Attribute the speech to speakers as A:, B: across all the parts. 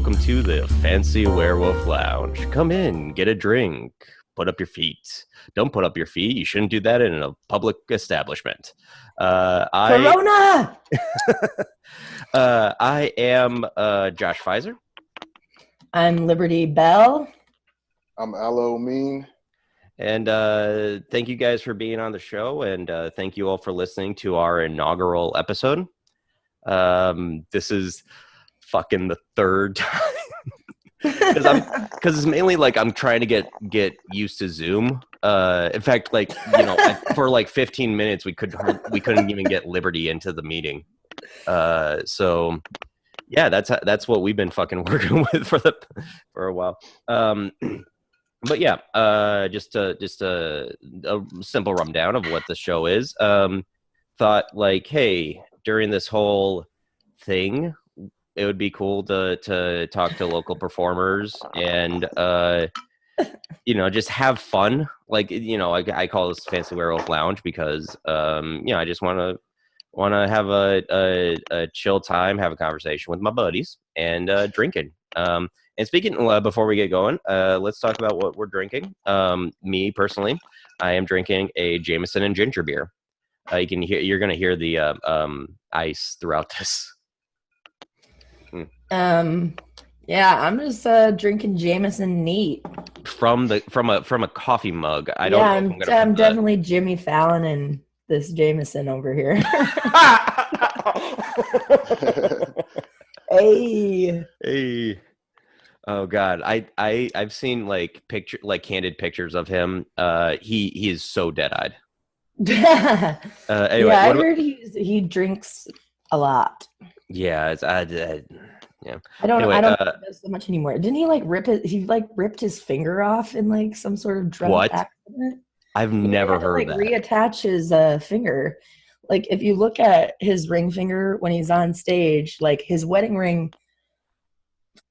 A: welcome to the Fancy Werewolf Lounge. Come in, get a drink, put up your feet. Don't put up your feet. You shouldn't do that in a public establishment.
B: Corona!
A: I am Josh Pfizer.
B: I'm Liberty Bell.
C: I'm Aloe Mean.
A: And thank you guys for being on the show, and thank you all for listening to our inaugural episode. This is fucking the third time. Because it's mainly like I'm trying to get used to Zoom. In fact, like, you know, for like 15 minutes we couldn't even get Liberty into the meeting. So yeah, that's what we've been fucking working with for a while. But yeah, just a simple rundown of what the show is. Thought like, hey, during this whole thing, it would be cool to talk to local performers and you know, just have fun. Like, you know, I call this Fancy Werewolf Lounge because you know, I just want to have a chill time, have a conversation with my buddies, and drinking. And speaking, before we get going, let's talk about what we're drinking. Me personally, I am drinking a Jameson and ginger beer. You're gonna hear the ice throughout this.
B: Yeah, I'm just drinking Jameson neat.
A: From a coffee mug. I don't know.
B: I'm definitely Jimmy Fallon and this Jameson over here.
A: Hey. Oh God, I've seen like candid pictures of him. He is so dead-eyed. Anyway,
B: yeah, I heard he drinks a lot.
A: Yeah, yeah.
B: I don't know if he does so much anymore. Didn't he ripped his finger off in like some sort of drunk accident?
A: I've never heard that.
B: Reattach his finger. Like if you look at his ring finger when he's on stage, like his wedding ring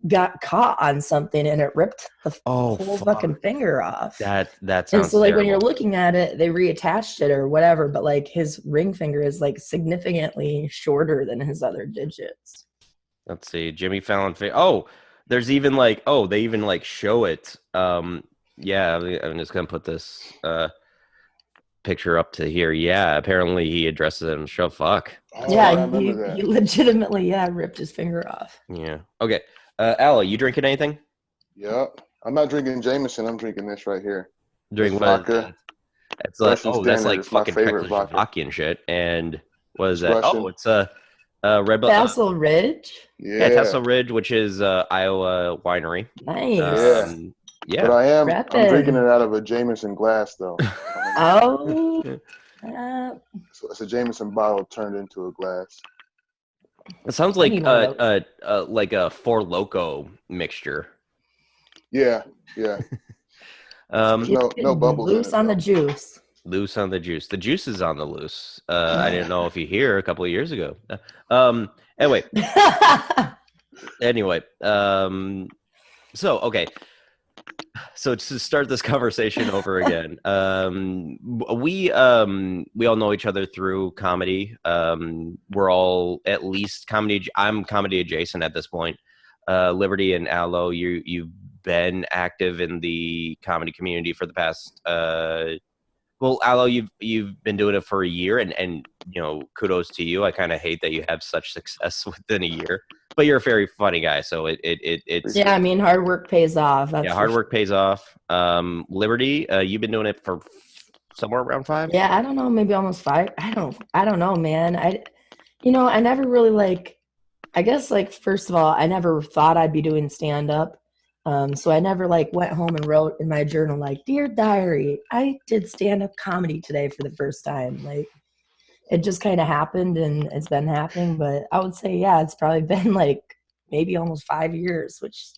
B: got caught on something and it ripped the whole fucking finger off.
A: That sounds
B: and so like
A: terrible.
B: When you're looking at it, they reattached it or whatever, but like his ring finger is like significantly shorter than his other digits.
A: Let's see, Jimmy Fallon. There's even like they even like show it. Yeah, I'm just gonna put this picture up to here. Yeah, apparently he addresses it in the show. Fuck.
B: Yeah, he legitimately ripped his finger off.
A: Yeah. Okay. Aloe, you drinking anything?
C: Yep. I'm not drinking Jameson. I'm drinking this right here.
A: Drinking
C: vodka.
A: It's like that's like fucking Czechoslovakian shit. And what is that?
C: Russian.
A: Oh, it's a Red Bull.
B: Castle Ridge.
A: Yeah, Castle Ridge, which is Iowa winery.
B: Nice.
A: Yeah.
C: But I'm drinking it out of a Jameson glass though.
B: Oh.
C: So it's a Jameson bottle turned into a glass.
A: It sounds like a Four Loko mixture.
C: Yeah. No bubbles.
B: Loose on the juice.
A: Loose on the juice. The juice is on the loose. I didn't know if you hear a couple of years ago. Anyway. So okay. So to start this conversation over again, we all know each other through comedy. We're all at least comedy. I'm comedy adjacent at this point. Liberty and Aloe, you've been active in the comedy community for the past. Well, Aloe, you've been doing it for a year, and you know, kudos to you. I kind of hate that you have such success within a year. But you're a very funny guy, so it's
B: yeah. I mean, hard work pays off.
A: Hard work pays off. Liberty, you've been doing it for somewhere around 5.
B: Yeah, I don't know, maybe almost 5. I don't know, man. I never really I guess first of all, I never thought I'd be doing stand up. So I never went home and wrote in my journal Dear Diary, I did stand up comedy today for the first time. It just kind of happened and it's been happening, but I would say, yeah, it's probably been maybe almost 5 years, which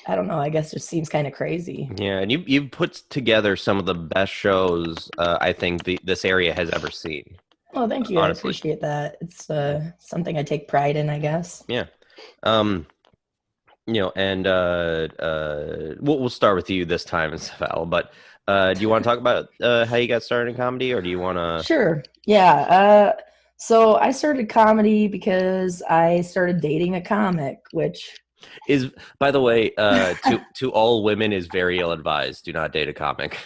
B: I don't know. I guess just seems kind of crazy.
A: Yeah. And you've put together some of the best shows I think this area has ever seen.
B: Well, thank you. Honestly. I appreciate that. It's something I take pride in, I guess.
A: Yeah. You know, and we'll start with you this time, Val, but do you want to talk about how you got started in comedy, or do you want to?
B: Sure. Yeah. So I started comedy because I started dating a comic, which
A: Is, by the way, to all women is very ill advised. Do not date a comic.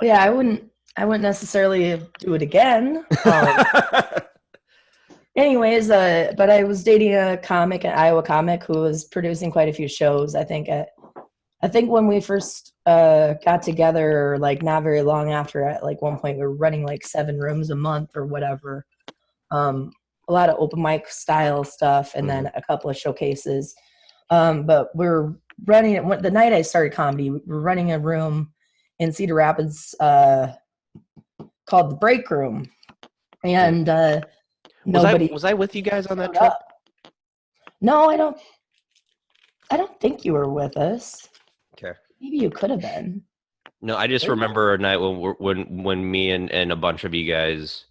B: Yeah, I wouldn't necessarily do it again. Anyways, but I was dating a comic, an Iowa comic, who was producing quite a few shows. I think when we first got together, like not very long after, at like one point we were running like 7 rooms a month or whatever. A lot of open mic style stuff, and then a couple of showcases. But we're running it. The night I started comedy, we were running a room in Cedar Rapids called the Break Room, and nobody
A: was I with you guys on that
B: showed
A: trip?
B: up. No, I don't think you were with us.
A: Okay.
B: Maybe you could have been.
A: No, I just remember a night when me and a bunch of you guys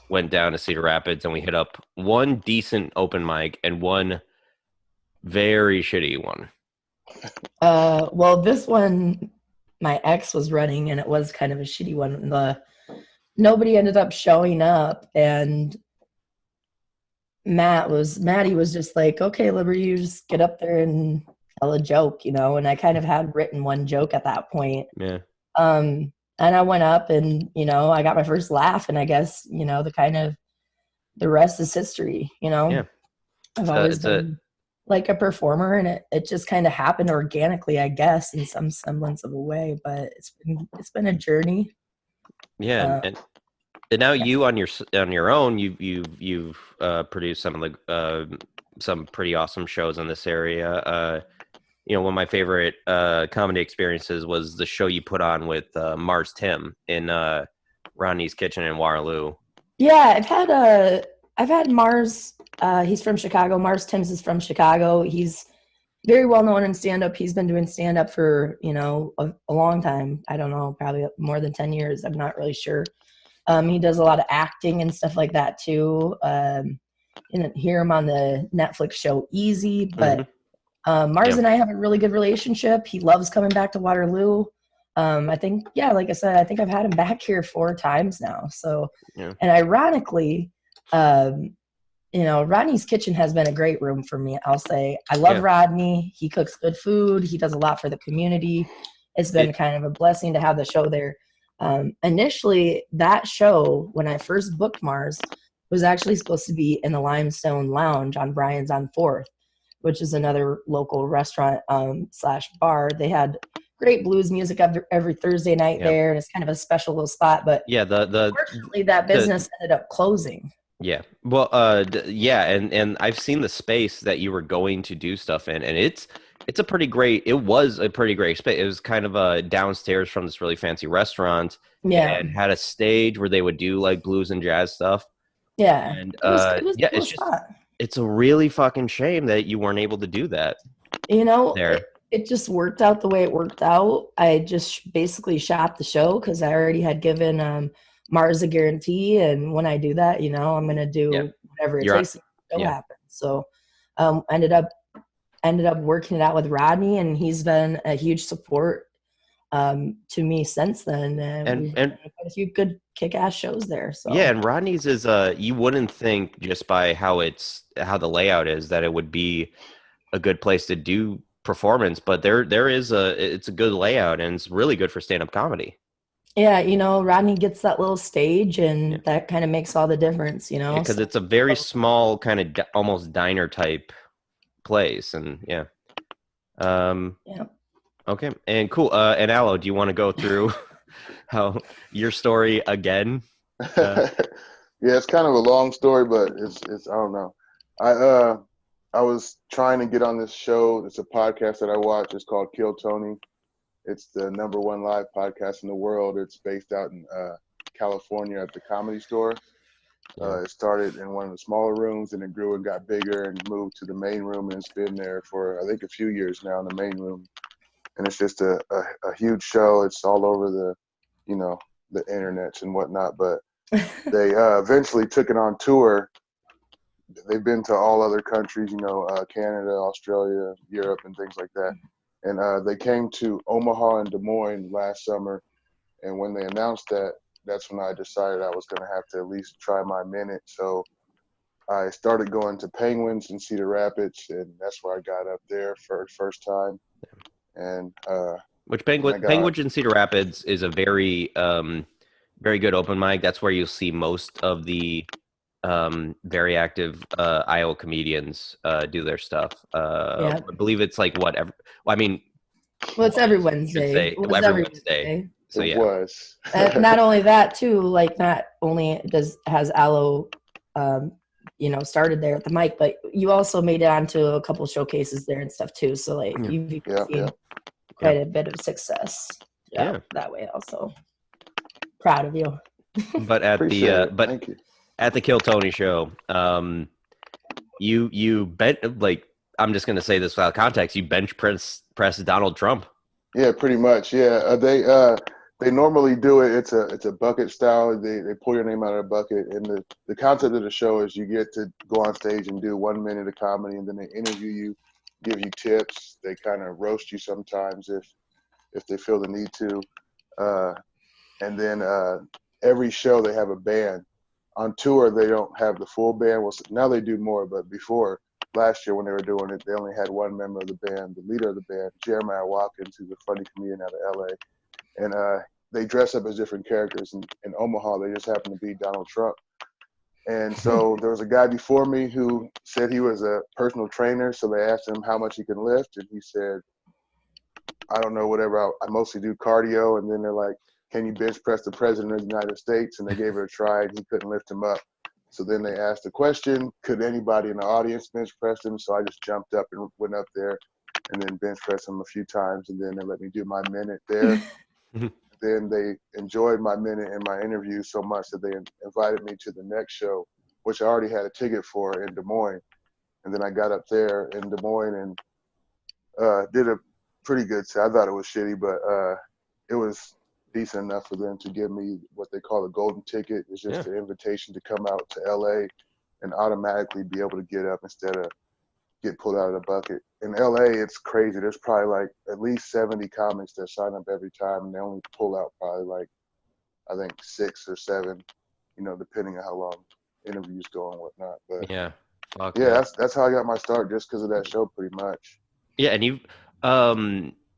A: went down to Cedar Rapids and we hit up one decent open mic and one very shitty one.
B: Well, this one my ex was running, and it was kind of a shitty one. Nobody ended up showing up, and Maddie was just like, okay, Liberty, you just get up there and tell a joke, and I kind of had written one joke at that point.
A: Yeah.
B: And I went up and, I got my first laugh, and I guess, the rest is history,
A: Yeah.
B: I've always been like a performer, and it just kind of happened organically, I guess, in some semblance of a way, but it's been a journey.
A: Yeah. And now you on your own, you've produced some pretty awesome shows in this area. One of my favorite comedy experiences was the show you put on with Mars Tim in Ronnie's Kitchen in Waterloo.
B: Yeah, I've had Mars. He's from Chicago. Mars Timms is from Chicago. He's very well known in stand-up. He's been doing stand-up for a long time. I don't know, probably more than 10 years. I'm not really sure. He does a lot of acting and stuff like that too. You hear him on the Netflix show Easy, but Mars and I have a really good relationship. He loves coming back to Waterloo. I think, like I said, I think I've had him back here 4 times now. So, and ironically, Rodney's Kitchen has been a great room for me. I'll say I love Rodney. He cooks good food. He does a lot for the community. It's been kind of a blessing to have the show there. Initially, that show, when I first booked Mars, was actually supposed to be in the Limestone Lounge on Bryan's on 4th, which is another local restaurant / bar. They had great blues music every Thursday night there, and it's kind of a special little spot. But unfortunately, that business ended up closing.
A: Yeah. Well, and I've seen the space that you were going to do stuff in, and it was a pretty great space. It was kind of downstairs from this really fancy restaurant, and had a stage where they would do like blues and jazz stuff.
B: Yeah.
A: And
B: it was a cool
A: it's a really fucking shame that you weren't able to do that.
B: It just worked out the way it worked out. I just basically shot the show because I already had given Mars a guarantee, and when I do that, I'm going to do whatever it takes to make it happen. So ended up working it out with Rodney, and he's been a huge support to me since then. And we've done quite a few good kick-ass shows there. So
A: and Rodney's is you wouldn't think just by how the layout is that it would be a good place to do performance, but it's a good layout, and it's really good for stand-up comedy.
B: Yeah, Rodney gets that little stage, and that kind of makes all the difference,
A: because it's a very small kind of almost diner type place, and okay, and cool. And Aloe, do you want to go through how your story again?
C: Yeah, it's kind of a long story, but it's I don't know. I was trying to get on this show. It's a podcast that I watch. It's called Kill Tony. It's the #1 live podcast in the world. It's based out in California at the Comedy Store. It started in one of the smaller rooms, and it grew and got bigger and moved to the main room, and it's been there for, I think, a few years now in the main room. And it's just a huge show. It's all over the internets and whatnot. But they eventually took it on tour. They've been to all other countries, Canada, Australia, Europe, and things like that. And they came to Omaha and Des Moines last summer. And when they announced that, that's when I decided I was going to have to at least try my minute. So I started going to Penguins in Cedar Rapids, and that's where I got up there for first time. And
A: which Penguins in Cedar Rapids is a very very good open mic. That's where you'll see most of the very active Iowa comedians do their stuff. I believe it's like whatever. Well, I mean,
B: well, it's every Wednesday.
A: It was every Wednesday. So
C: it
A: yeah.
C: was.
B: Not only that, too. Like, not only has Aloe, started there at the mic, but you also made it onto a couple showcases there and stuff too. So like, you've seen quite a bit of success. That way also. Proud of you.
A: But at the Kill Tony show, you bent, like, I'm just gonna say this without context, you bench press Donald Trump.
C: Yeah, pretty much. Yeah, they normally do it. It's a bucket style. They pull your name out of a bucket, and the concept of the show is you get to go on stage and do 1 minute of comedy, and then they interview you, give you tips. They kind of roast you sometimes if they feel the need to, and then every show they have a band. On tour, they don't have the full band. Well, now they do more, but before, last year when they were doing it, they only had one member of the band, the leader of the band, Jeremiah Watkins, who's a funny comedian out of LA. And they dress up as different characters. In Omaha, they just happen to be Donald Trump. And so there was a guy before me who said he was a personal trainer. So they asked him how much he can lift. And he said, I don't know, whatever. I mostly do cardio. And then they're like, can you bench press the president of the United States? And they gave it a try, and he couldn't lift him up. So then they asked the question, could anybody in the audience bench press him? So I just jumped up and went up there and then bench pressed him a few times. And then they let me do my minute there. Then they enjoyed my minute and my interview so much that they invited me to the next show, which I already had a ticket for in Des Moines. And then I got up there in Des Moines and did a pretty good set. I thought it was shitty, but it was decent enough for them to give me what they call a golden ticket. It's just an invitation to come out to LA and automatically be able to get up instead of get pulled out of the bucket. In LA, it's crazy. There's probably like at least 70 comics that sign up every time, and they only pull out probably like, I think 6 or 7, depending on how long interviews go and whatnot. But that's how I got my start, just because of that show, pretty much.
A: Yeah, and you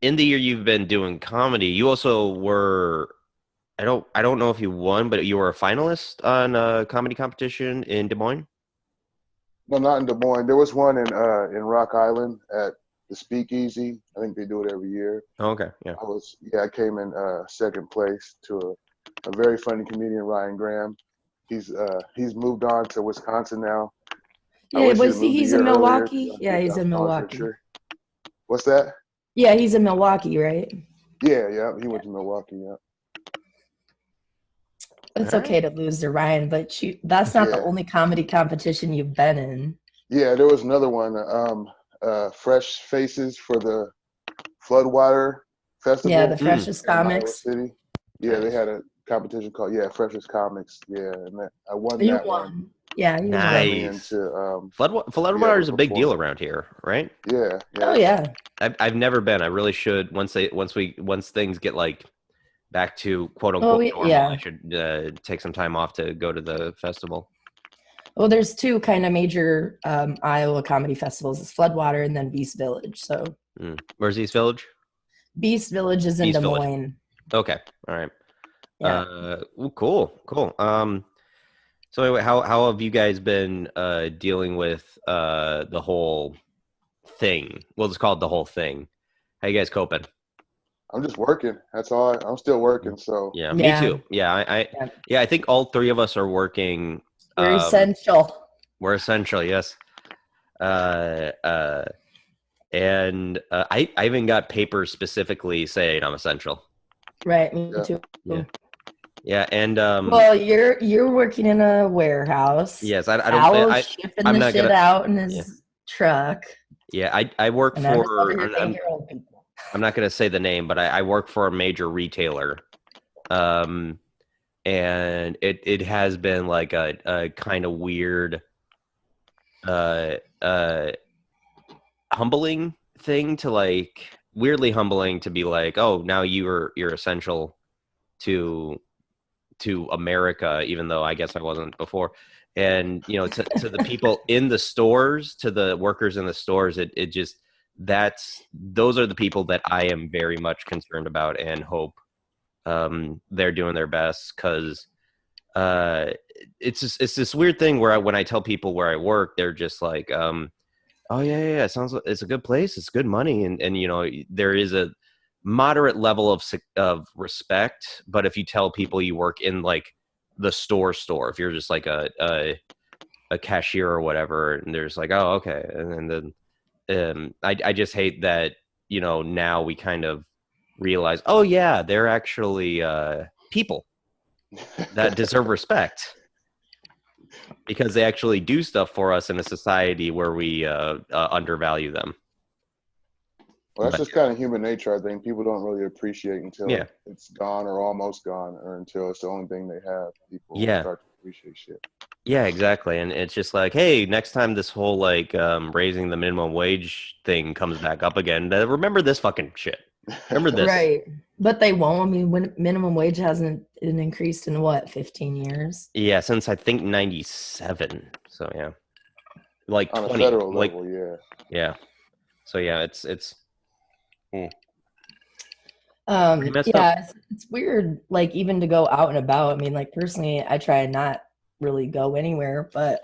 A: in the year you've been doing comedy, you also were, I don't know if you won, but you were a finalist on a comedy competition in Des Moines?
C: No, not in Des Moines. There was one in Rock Island at the Speakeasy. I think they do it every year.
A: Oh, okay, yeah.
C: I came in second place to a very funny comedian, Ryan Graham. He's moved on to Wisconsin now.
B: Yeah, he's in Milwaukee? Yeah, he's in Milwaukee.
C: Sure. What's that?
B: Yeah, he's in Milwaukee, right?
C: Yeah, he went to Milwaukee, yeah.
B: It's okay to lose to Ryan, but that's not the only comedy competition you've been in. Yeah,
C: there was another one, Fresh Faces for the Floodwater Festival.
B: Yeah, the Freshest Comics.
C: City. Yeah, they had a competition called Freshest Comics. Yeah, and I won
B: you
C: that
B: won.
C: One.
B: Yeah, you
A: nice.
B: won.
A: Floodwater is a big deal around here, right?
C: Yeah.
B: Oh yeah.
A: I've never been. I really should. Once things get like back to quote unquote normal, I should take some time off to go to the festival.
B: Well, there's 2 kind of major Iowa comedy festivals. It's Floodwater and then Beast Village. So
A: where's East Village?
B: Beast Village is in Des Moines.
A: Okay, all right.
B: Yeah.
A: Cool. So anyway, how have you guys been dealing with the whole thing? We'll just call it the whole thing. How you guys coping?
C: I'm just working. That's all. I'm still working. So
A: yeah, me too. Yeah, I think all 3 of us are working.
B: We're essential.
A: We're essential, yes. And I even got papers specifically saying I'm essential.
B: Right, me too.
A: Yeah, and
B: well, you're working in a warehouse.
A: Yes, I don't.
B: Aloe's shipping the shit out in his truck.
A: Yeah, I work for. I'm not going to say the name, but I work for a major retailer, and it has been like a kind of weird, humbling thing to like, weirdly humbling to be like, oh, now you're essential to America, even though I guess I wasn't before. And to the people in the stores, to the workers in the stores, it just those are the people that I am very much concerned about and hope they're doing their best, because it's this weird thing where when I tell people where I work, they're just like, oh yeah, it sounds like it's a good place, it's good money, and there is a moderate level of respect. But if you tell people you work in like the store, if you're just like a cashier or whatever, and there's like, oh okay, and then I just hate that now we kind of realize, oh yeah, they're actually people that deserve respect, because they actually do stuff for us in a society where we undervalue them.
C: Well, that's just kind of human nature. I think people don't really appreciate until it's gone or almost gone, or until it's the only thing they have. People start to appreciate shit.
A: Yeah, exactly. And it's just like, hey, next time this whole like raising the minimum wage thing comes back up again, remember this fucking shit. Remember this.
B: Right. But they won't. I mean, when minimum wage hasn't increased in 15 years?
A: Yeah, since I think 97. So yeah. Like
C: on
A: 20,
C: a federal
A: like,
C: level, yeah.
A: Yeah. So yeah, it's
B: it's weird, like even to go out and about. I mean, like personally, I try and not really go anywhere, but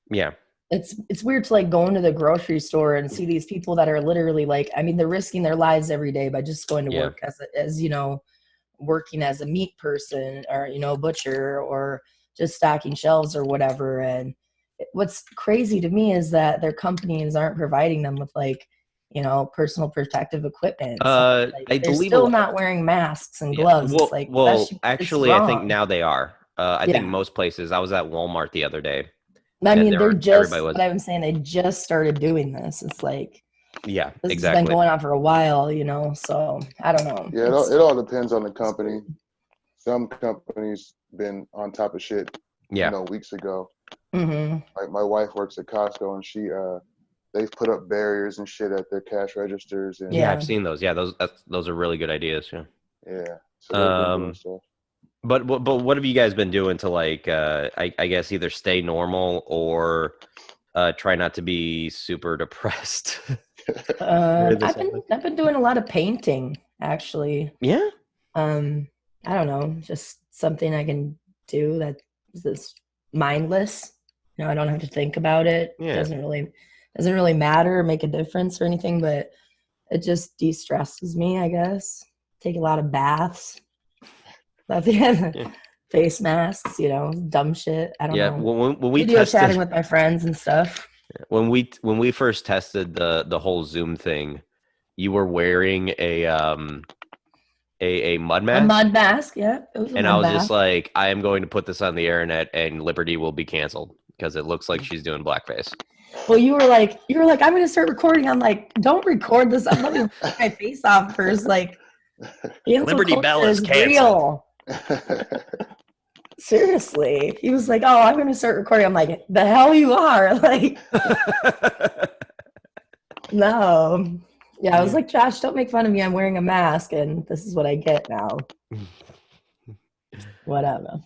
A: yeah,
B: it's weird to like go into the grocery store and see these people that are literally like, I mean, they're risking their lives every day by just going to work as working as a meat person, or butcher, or just stocking shelves or whatever. And what's crazy to me is that their companies aren't providing them with like personal protective equipment.
A: I
B: they're
A: believe
B: still not wearing masks and gloves.
A: Actually, I think now they are. I think most places. I was at Walmart the other day.
B: I mean, they're just. What I'm saying, they just started doing this. It's like,
A: this
B: has been going on for a while, So I don't know.
C: Yeah, it all depends on the company. Some companies been on top of shit, weeks ago.
B: Mm-hmm.
C: Like my wife works at Costco, and they've put up barriers and shit at their cash registers. And
A: I've seen those. Yeah, those are really good ideas. Yeah.
C: Yeah. So they've been doing stuff.
A: But what have you guys been doing to like I guess either stay normal or try not to be super depressed?
B: I've been doing a lot of painting, actually.
A: Yeah.
B: I don't know, just something I can do that is just mindless. I don't have to think about it.
A: Yeah.
B: It doesn't really matter or make a difference or anything, but it just de-stresses me, I guess. Take a lot of baths. Face masks, dumb shit. I don't know.
A: When we
B: chatting with my friends and stuff.
A: When we first tested the whole Zoom thing, you were wearing a mud mask.
B: A mud mask, yeah.
A: And I was just like, I am going to put this on the internet, and Liberty will be canceled because it looks like she's doing blackface.
B: Well, you were like, I'm going to start recording. I'm like, don't record this. I'm going to take my face off first. Like,
A: Liberty Bell is canceled.
B: Seriously. He was like, oh, I'm going to start recording. I'm like, the hell you are. Like, no. Yeah, I was like, Josh, don't make fun of me. I'm wearing a mask, and this is what I get now. Whatever.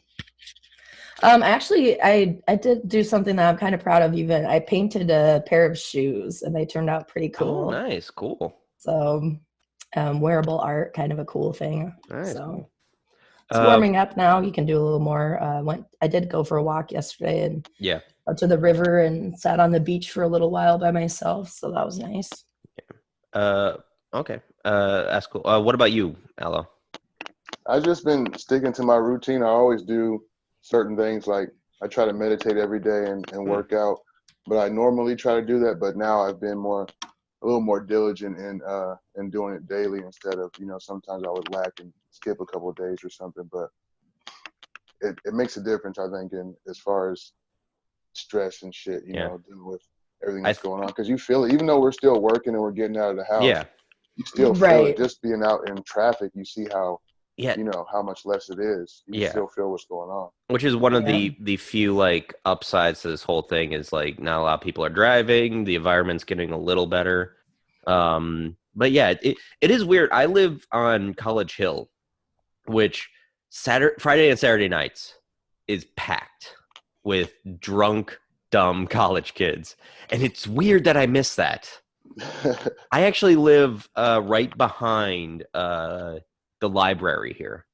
B: Actually, I did do something that I'm kind of proud of. Even I painted a pair of shoes, and they turned out pretty cool.
A: Oh, nice, cool.
B: So, wearable art, kind of a cool thing.
A: Nice.
B: So it's warming up now. You can do a little more. I did go for a walk yesterday, and out to the river, and sat on the beach for a little while by myself. So that was nice.
A: Okay. That's cool. What about you, Aloe?
C: I've just been sticking to my routine. I always do certain things, like I try to meditate every day and work out, but I normally try to do that. But now I've been a little more diligent in doing it daily instead of, sometimes I would lack and skip a couple of days or something. But it makes a difference, I think, in as far as stress and shit, dealing with everything that's going on, because you feel it, even though we're still working and we're getting out of the house.
A: Yeah,
C: you still feel it. Just being out in traffic, you see how how much less it is. You still feel what's going on,
A: which is one of the few like upsides to this whole thing, is like not a lot of people are driving, the environment's getting a little better. But yeah, it is weird. I live on College Hill, which Friday and Saturday nights is packed. with drunk, dumb college kids. And it's weird that I miss that. I actually live right behind the library here.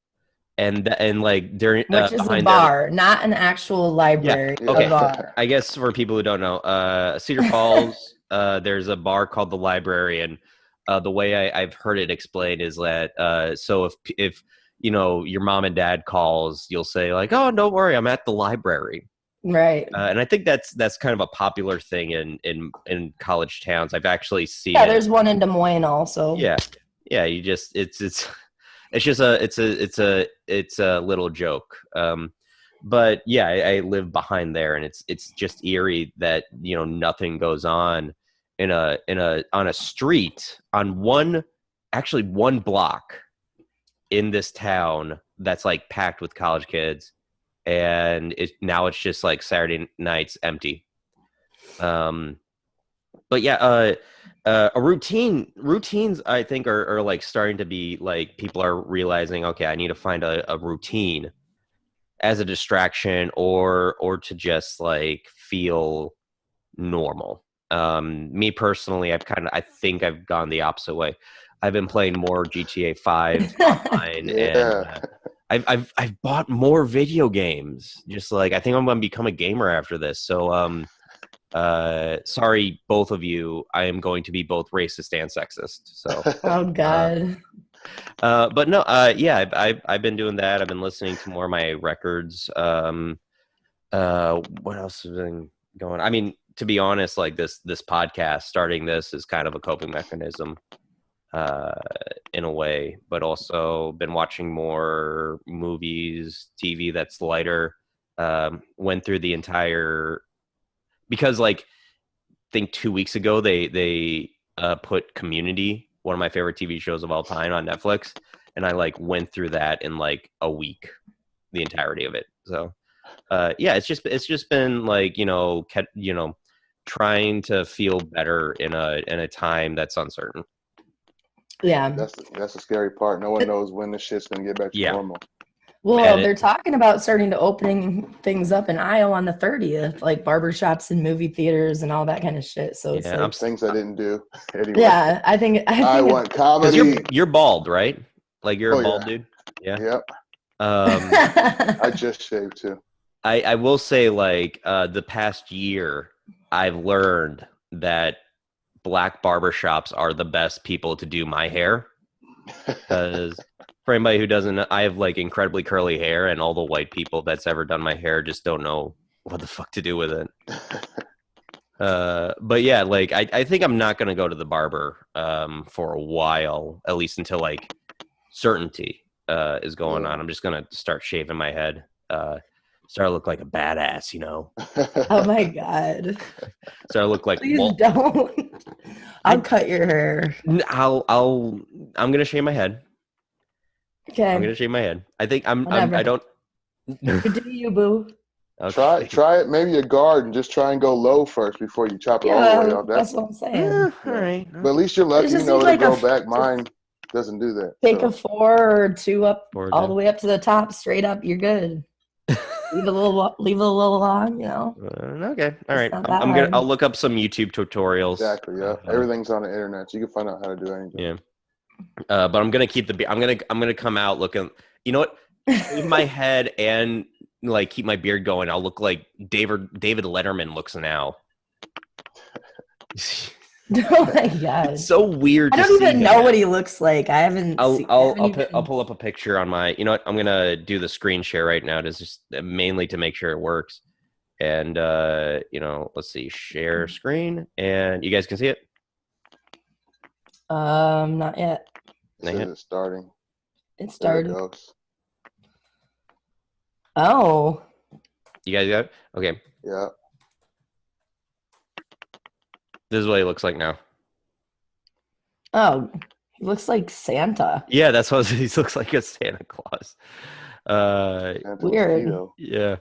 A: And like during
B: Which is a
A: behind there.
B: bar, not an actual library.
A: Yeah. Okay.
B: A bar.
A: I guess for people who don't know, Cedar Falls, there's a bar called the Library, and the way I've heard it explained is that so if you know your mom and dad calls, you'll say like, "Oh, don't worry, I'm at the library."
B: Right.
A: And I think that's kind of a popular thing in college towns. I've actually seen
B: Yeah,
A: it.
B: there's one in Des Moines also.
A: Yeah. You just it's just it's a little joke. But yeah, I live behind there, and it's just eerie that nothing goes on on a street on one block in this town that's like packed with college kids, and now it's just like Saturday nights empty. But yeah, routines I think are like starting to be like people are realizing, okay, I need to find a routine as a distraction or to just like feel normal. Me personally, I think I've gone the opposite way. I've been playing more GTA 5 online, and I've bought more video games. Just like I think I'm gonna become a gamer after this. So sorry both of you, I am going to be both racist and sexist. So
B: Oh God.
A: but no, yeah, I've been doing that. I've been listening to more of my records. What else has been going? I mean, to be honest, like this podcast, starting this is kind of a coping mechanism, in a way. But also been watching more movies, TV that's lighter. Went through the entire because like I think 2 weeks ago they put Community, one of my favorite TV shows of all time, on Netflix, and I like went through that in like a week, the entirety of it. So yeah, it's just been like trying to feel better in a time that's uncertain.
B: Yeah.
C: That's the scary part. No one knows when the shit's gonna get back to normal.
B: Well, they're talking about starting to opening things up in Iowa on the 30th, like barbershops and movie theaters and all that kind of shit. So it's like,
C: things I didn't do anyway.
B: Yeah, I think
C: I want comedy.
A: You're bald, right? Like you're a bald dude. Yeah.
C: Yep. I just shaved too.
A: I will say, like, the past year, I've learned that black barbershops are the best people to do my hair. Because for anybody who doesn't know, I have like incredibly curly hair, and all the white people that's ever done my hair just don't know what the fuck to do with it. But yeah, like I think I'm not gonna go to the barber for a while, at least until like certainty is going on. I'm just gonna start shaving my head, start to look like a badass,
B: Oh my God.
A: Start to look like
B: Please don't. I'll cut your hair.
A: I'm gonna shave my head.
B: Okay.
A: I'm gonna shave my head. I think I don't.
B: Do you, boo?
A: Okay.
C: Try it. Maybe a guard and just try and go low first before you chop it all the way off.
B: That's what I'm saying.
A: All right.
C: But at least you're lucky, it'll grow back. Mine doesn't do that.
B: Take a 4 or 2 up, all the way up to the top, straight up. You're good. leave a little long,
A: Okay. All right. I'll look up some YouTube tutorials.
C: Exactly. Yeah. Everything's on the internet. So you can find out how to do anything.
A: Yeah. But I'm gonna keep I'm gonna come out looking. You know what? Shave my head and like keep my beard going. I'll look like David Letterman looks now.
B: Oh my God.
A: It's so weird.
B: I don't even know what he looks like. I haven't.
A: I'll pull up a picture on my. You know what? I'm gonna do the screen share right now to just mainly to make sure it works. And let's see, share screen, and you guys can see it.
B: Not yet.
C: It's starting.
B: It started. Oh.
A: You guys got it? Okay.
C: Yeah.
A: This is what he looks like now.
B: Oh, he looks like Santa.
A: Yeah, that's what he looks like, a Santa Claus.
B: Weird.
A: Yeah.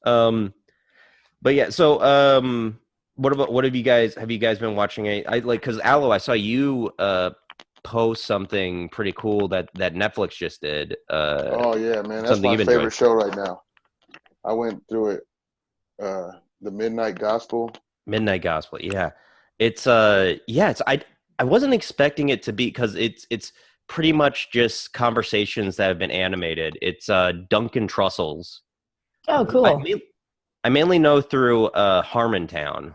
A: But yeah, so what have you guys been watching? I like, because Aloe, I saw you post something pretty cool that Netflix just did.
C: Oh yeah, man, that's my favorite show right now. I went through it The Midnight Gospel.
A: Midnight Gospel. Yeah. It's I wasn't expecting it to be, because it's pretty much just conversations that have been animated. It's Duncan Trussell's.
B: Oh, cool.
A: I mainly know through Harmontown.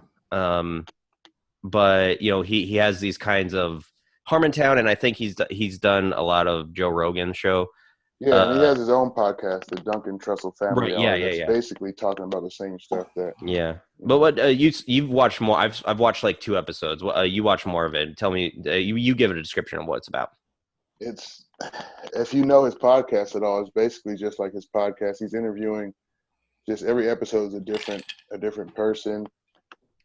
A: But he has these kinds of Harmontown, and I think he's done a lot of Joe Rogan's show.
C: Yeah, and he has his own podcast, the Duncan Trussell Family
A: Right,
C: Hour.
A: yeah.
C: That's basically talking about the same stuff that.
A: Yeah, but what you've watched more? I've watched like 2 episodes. You watch more of it. Tell me, you give it a description of what it's about.
C: It's, if you know his podcast at all, it's basically just like his podcast. He's interviewing, just every episode is a different person,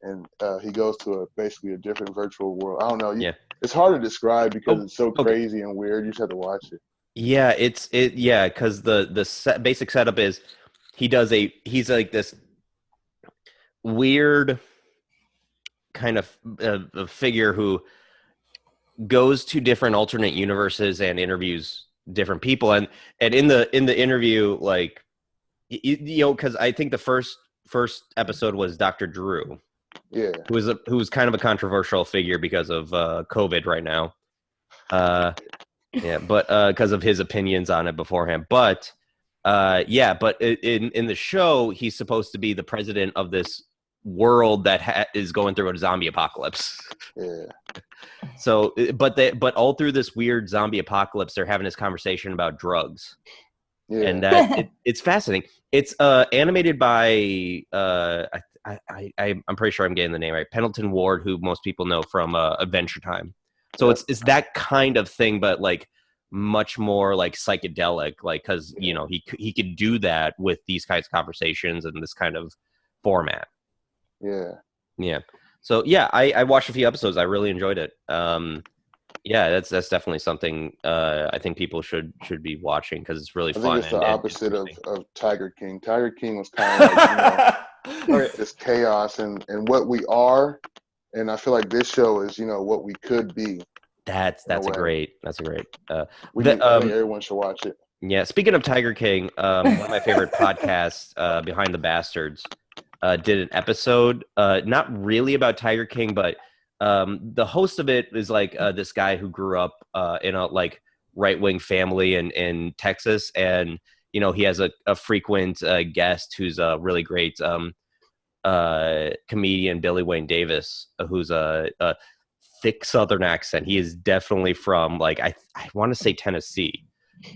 C: and he goes to basically a different virtual world. I don't know. It's hard to describe because it's so crazy and weird. You just have to watch it.
A: Yeah, because the basic setup is he's like this weird kind of a figure who goes to different alternate universes and interviews different people, and in the interview, like, because I think the first episode was Dr. Drew, who was kind of a controversial figure because of COVID right now. Yeah, but because of his opinions on it beforehand. But but in the show, he's supposed to be the president of this world that is going through a zombie apocalypse.
C: Yeah.
A: So, but all through this weird zombie apocalypse, they're having this conversation about drugs. Yeah. And it's fascinating. It's animated by I'm pretty sure I'm getting the name right, Pendleton Ward, who most people know from Adventure Time. So it's that kind of thing, but like much more like psychedelic, like, because he could do that with these kinds of conversations and this kind of format. Yeah. So yeah, I watched a few episodes. I really enjoyed it. Yeah, that's definitely something I think people should be watching, because it's really fun.
C: I think it's the opposite of Tiger King. Tiger King was kind of like this chaos and what we are. And I feel like this show is, what we could be.
A: That's a great. I
C: think everyone should watch it.
A: Yeah. Speaking of Tiger King, one of my favorite podcasts, Behind the Bastards, did an episode, not really about Tiger King, but the host of it is like this guy who grew up in a like right-wing family in Texas, and he has a frequent guest who's a really great comedian, Billy Wayne Davis, who's a thick Southern accent. He is definitely from, like, I want to say Tennessee,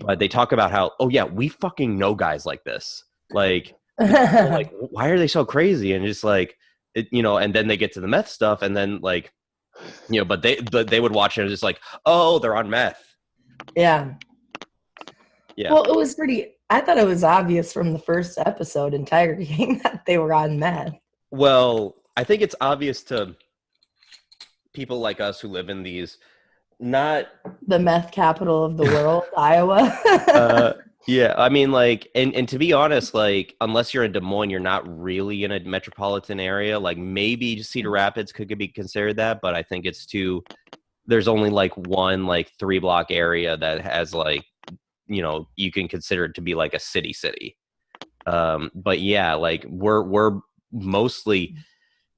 A: but they talk about how, we fucking know guys like this, like like, why are they so crazy? And just like and then they get to the meth stuff, and then like but they would watch it and just like, they're on meth.
B: Yeah. Well, it was I thought it was obvious from the first episode in Tiger King that they were on meth.
A: Well, I think it's obvious to people like us who live in these, not
B: the meth capital of the world, Iowa.
A: Yeah, I mean, like, and to be honest, like, unless you're in Des Moines, you're not really in a metropolitan area. Like, maybe Cedar Rapids could be considered that, but I think it's there's only like one like 3-block area that has like, you can consider it to be like a city. But yeah, like we're mostly,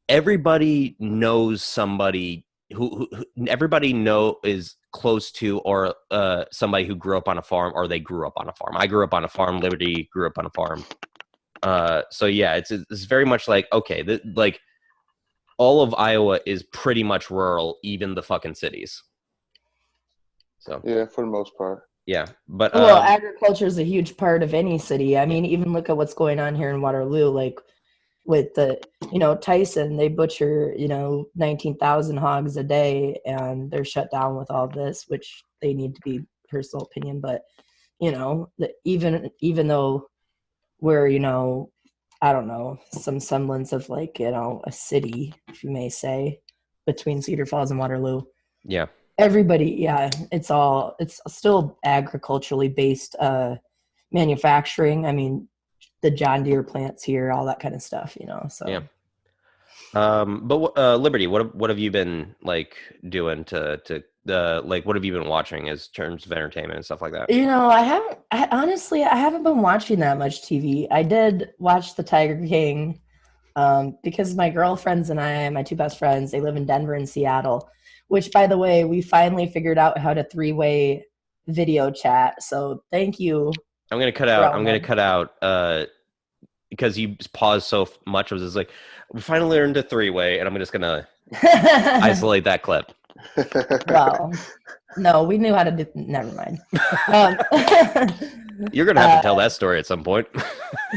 A: everybody knows somebody who everybody is close to, or somebody who grew up on a farm, or they grew up on a farm. I grew up on a farm. Liberty grew up on a farm. So yeah, it's very much like, okay, like all of Iowa is pretty much rural, even the fucking cities. So
C: yeah, for the most part.
A: Yeah, but
B: agriculture is a huge part of any city. I mean, even look at what's going on here in Waterloo, like with the, Tyson, they butcher, 19,000 hogs a day, and they're shut down with all this, which they need to be personal opinion. But, even though we're, I don't know, some semblance of like, a city, if you may say, between Cedar Falls and Waterloo.
A: Yeah.
B: Everybody, it's still agriculturally based manufacturing. I mean, the John Deere plants here, all that kind of stuff, so.
A: Yeah. But Liberty, what have you been like doing to like, what have you been watching as terms of entertainment and stuff like that?
B: Honestly, I haven't been watching that much TV. I did watch the Tiger King. because my girlfriends and I, my two best friends, they live in Denver and Seattle, which, by the way, we finally figured out how to three-way video chat. So thank you.
A: I'm gonna cut out because you paused so much. I was just like, we finally learned a three-way, and I'm just gonna isolate that clip.
B: Well, no, we knew how to do. Never mind.
A: You're gonna have to tell that story at some point.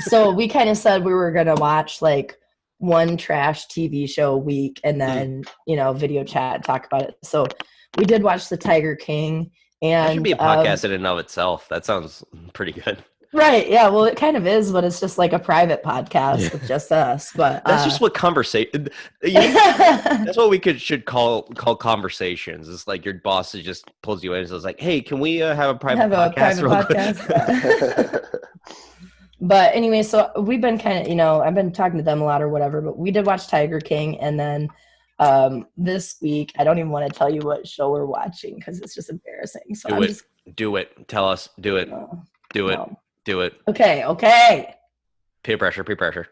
B: So we kind of said we were gonna watch like one trash TV show a week, and then video chat and talk about it. So we did watch The Tiger King, and
A: that should be a podcast in and of itself. That sounds pretty good.
B: Right. Yeah. Well, it kind of is, but it's just like a private podcast with just us. But
A: that's just what conversation. That's what we should call conversations. It's like your boss just pulls you in and says, like, "Hey, can we have a private podcast?" Quick?
B: But anyway, so we've been kind of, I've been talking to them a lot or whatever. But we did watch Tiger King, and then this week, I don't even want to tell you what show we're watching because it's just embarrassing. So
A: do it. Tell us. Do it. Do it.
B: No.
A: Do it.
B: Okay.
A: Peer pressure.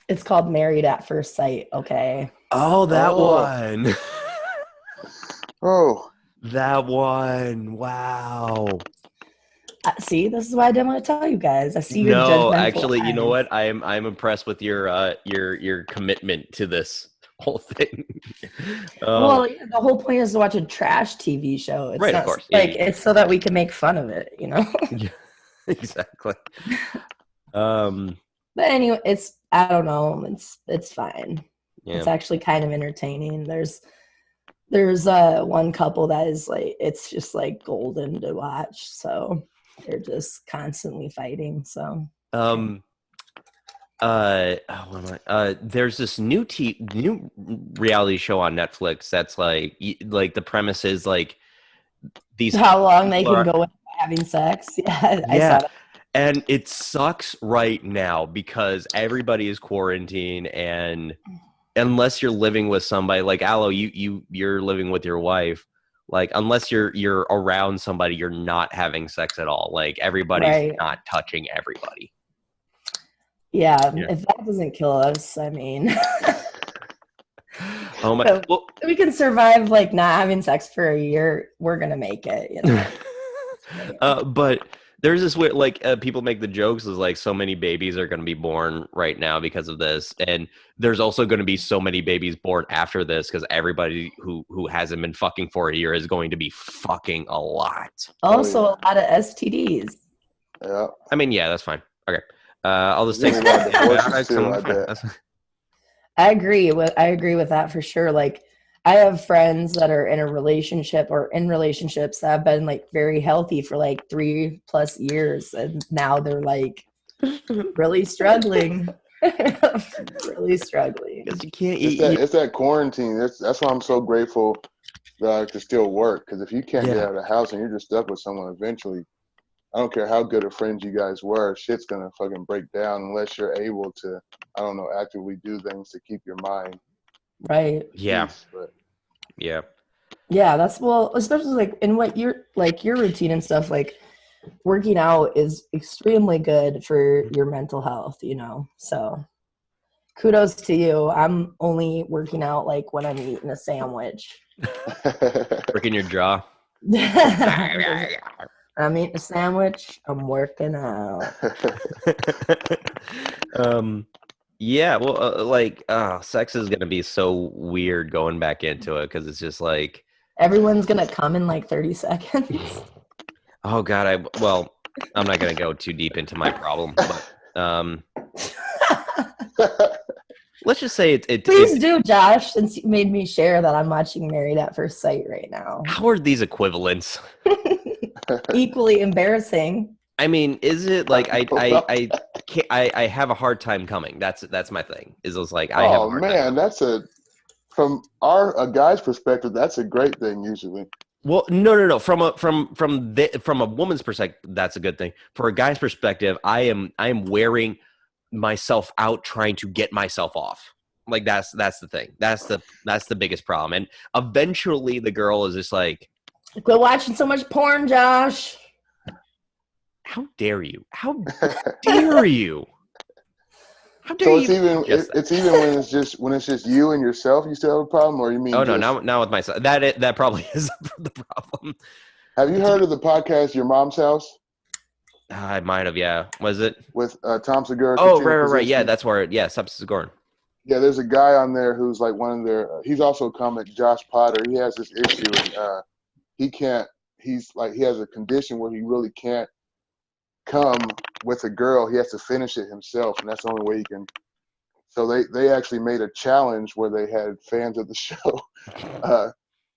B: It's called Married at First Sight. Okay.
A: Oh, that one.
C: Oh.
A: That one. Wow.
B: See, this is why I didn't want to tell you guys. I see your
A: No, actually, you know what? I'm impressed with your commitment to this whole thing.
B: Well, the whole point is to watch a trash TV show. It's
A: right,
B: not,
A: of course.
B: It's so that we can make fun of it,
A: Yeah, exactly.
B: But anyway, I don't know. It's fine. Yeah. It's actually kind of entertaining. There's one couple that is like, it's just like golden to watch. So they're just constantly fighting. So
A: there's this new reality show on Netflix that's like the premise is like these
B: how long they can go without having sex. Yeah, I saw that.
A: And it sucks right now because everybody is quarantined, and unless you're living with somebody like Aloe, you're living with your wife. Like, unless you're around somebody, you're not having sex at all. Like, everybody's not touching everybody.
B: Yeah, if that doesn't kill us, I mean.
A: Oh my!
B: So we can survive like not having sex for a year. We're gonna make it,
A: But there's this weird, like, people make the jokes is like so many babies are gonna be born right now because of this, and there's also gonna be so many babies born after this because everybody who hasn't been fucking for a year is going to be fucking a lot.
B: Also, a lot of STDs.
C: Yeah.
A: I mean, yeah, that's fine. Okay. I'll just take
B: I agree with that for sure. Like, I have friends that are in a relationship or in relationships that have been like very healthy for like 3+ years, and now they're like really struggling. Really struggling.
A: Because you can't eat.
C: It's that quarantine. That's why I'm so grateful that I can still work. Because if you can't get out of the house and you're just stuck with someone, eventually, I don't care how good of friends you guys were, shit's gonna fucking break down unless you're able to, I don't know, actively do things to keep your mind.
B: Right.
A: Yeah.
C: Peace, but.
B: Yeah, that's, well, especially like in what your routine and stuff, like working out is extremely good for your mental health, so kudos to you. I'm only working out like when I'm eating a sandwich.
A: Working your jaw.
B: I'm eating a sandwich, I'm working out.
A: Yeah, well, sex is gonna be so weird going back into it because it's just like
B: everyone's gonna come in like 30 seconds.
A: Oh God, I'm not gonna go too deep into my problem, but let's just say it.
B: Please do, Josh, since you made me share that I'm watching Married at First Sight right now.
A: How are these equivalents?
B: Equally embarrassing.
A: I mean, is it like I have a hard time coming. That's my thing. Is it's like I have a hard time.
C: That's from a guy's perspective, that's a great thing usually.
A: Well, no. From a woman's perspective, that's a good thing. For a guy's perspective, I am wearing myself out trying to get myself off. Like that's the thing. That's the biggest problem. And eventually, the girl is just like,
B: quit watching so much porn, Josh.
A: How dare you? How dare you? How dare
C: So
A: you?
C: it's even when it's just you and yourself, you still have a problem, or you mean?
A: Oh no, now with myself. That probably is the problem.
C: Have you heard of the podcast Your Mom's House?
A: I might have, yeah. Was it
C: With Tom Segura?
A: Oh,
C: Katrina
A: right. Yeah,
C: Kaczynski?
A: that's where. Yeah, Substance Gordon.
C: Yeah, there's a guy on there who's like one of their. He's also a comic, Josh Potter. He has this issue, and he can't. He's like he has a condition where he really can't come with a girl. He has to finish it himself, and that's the only way he can. So they actually made a challenge where they had fans of the show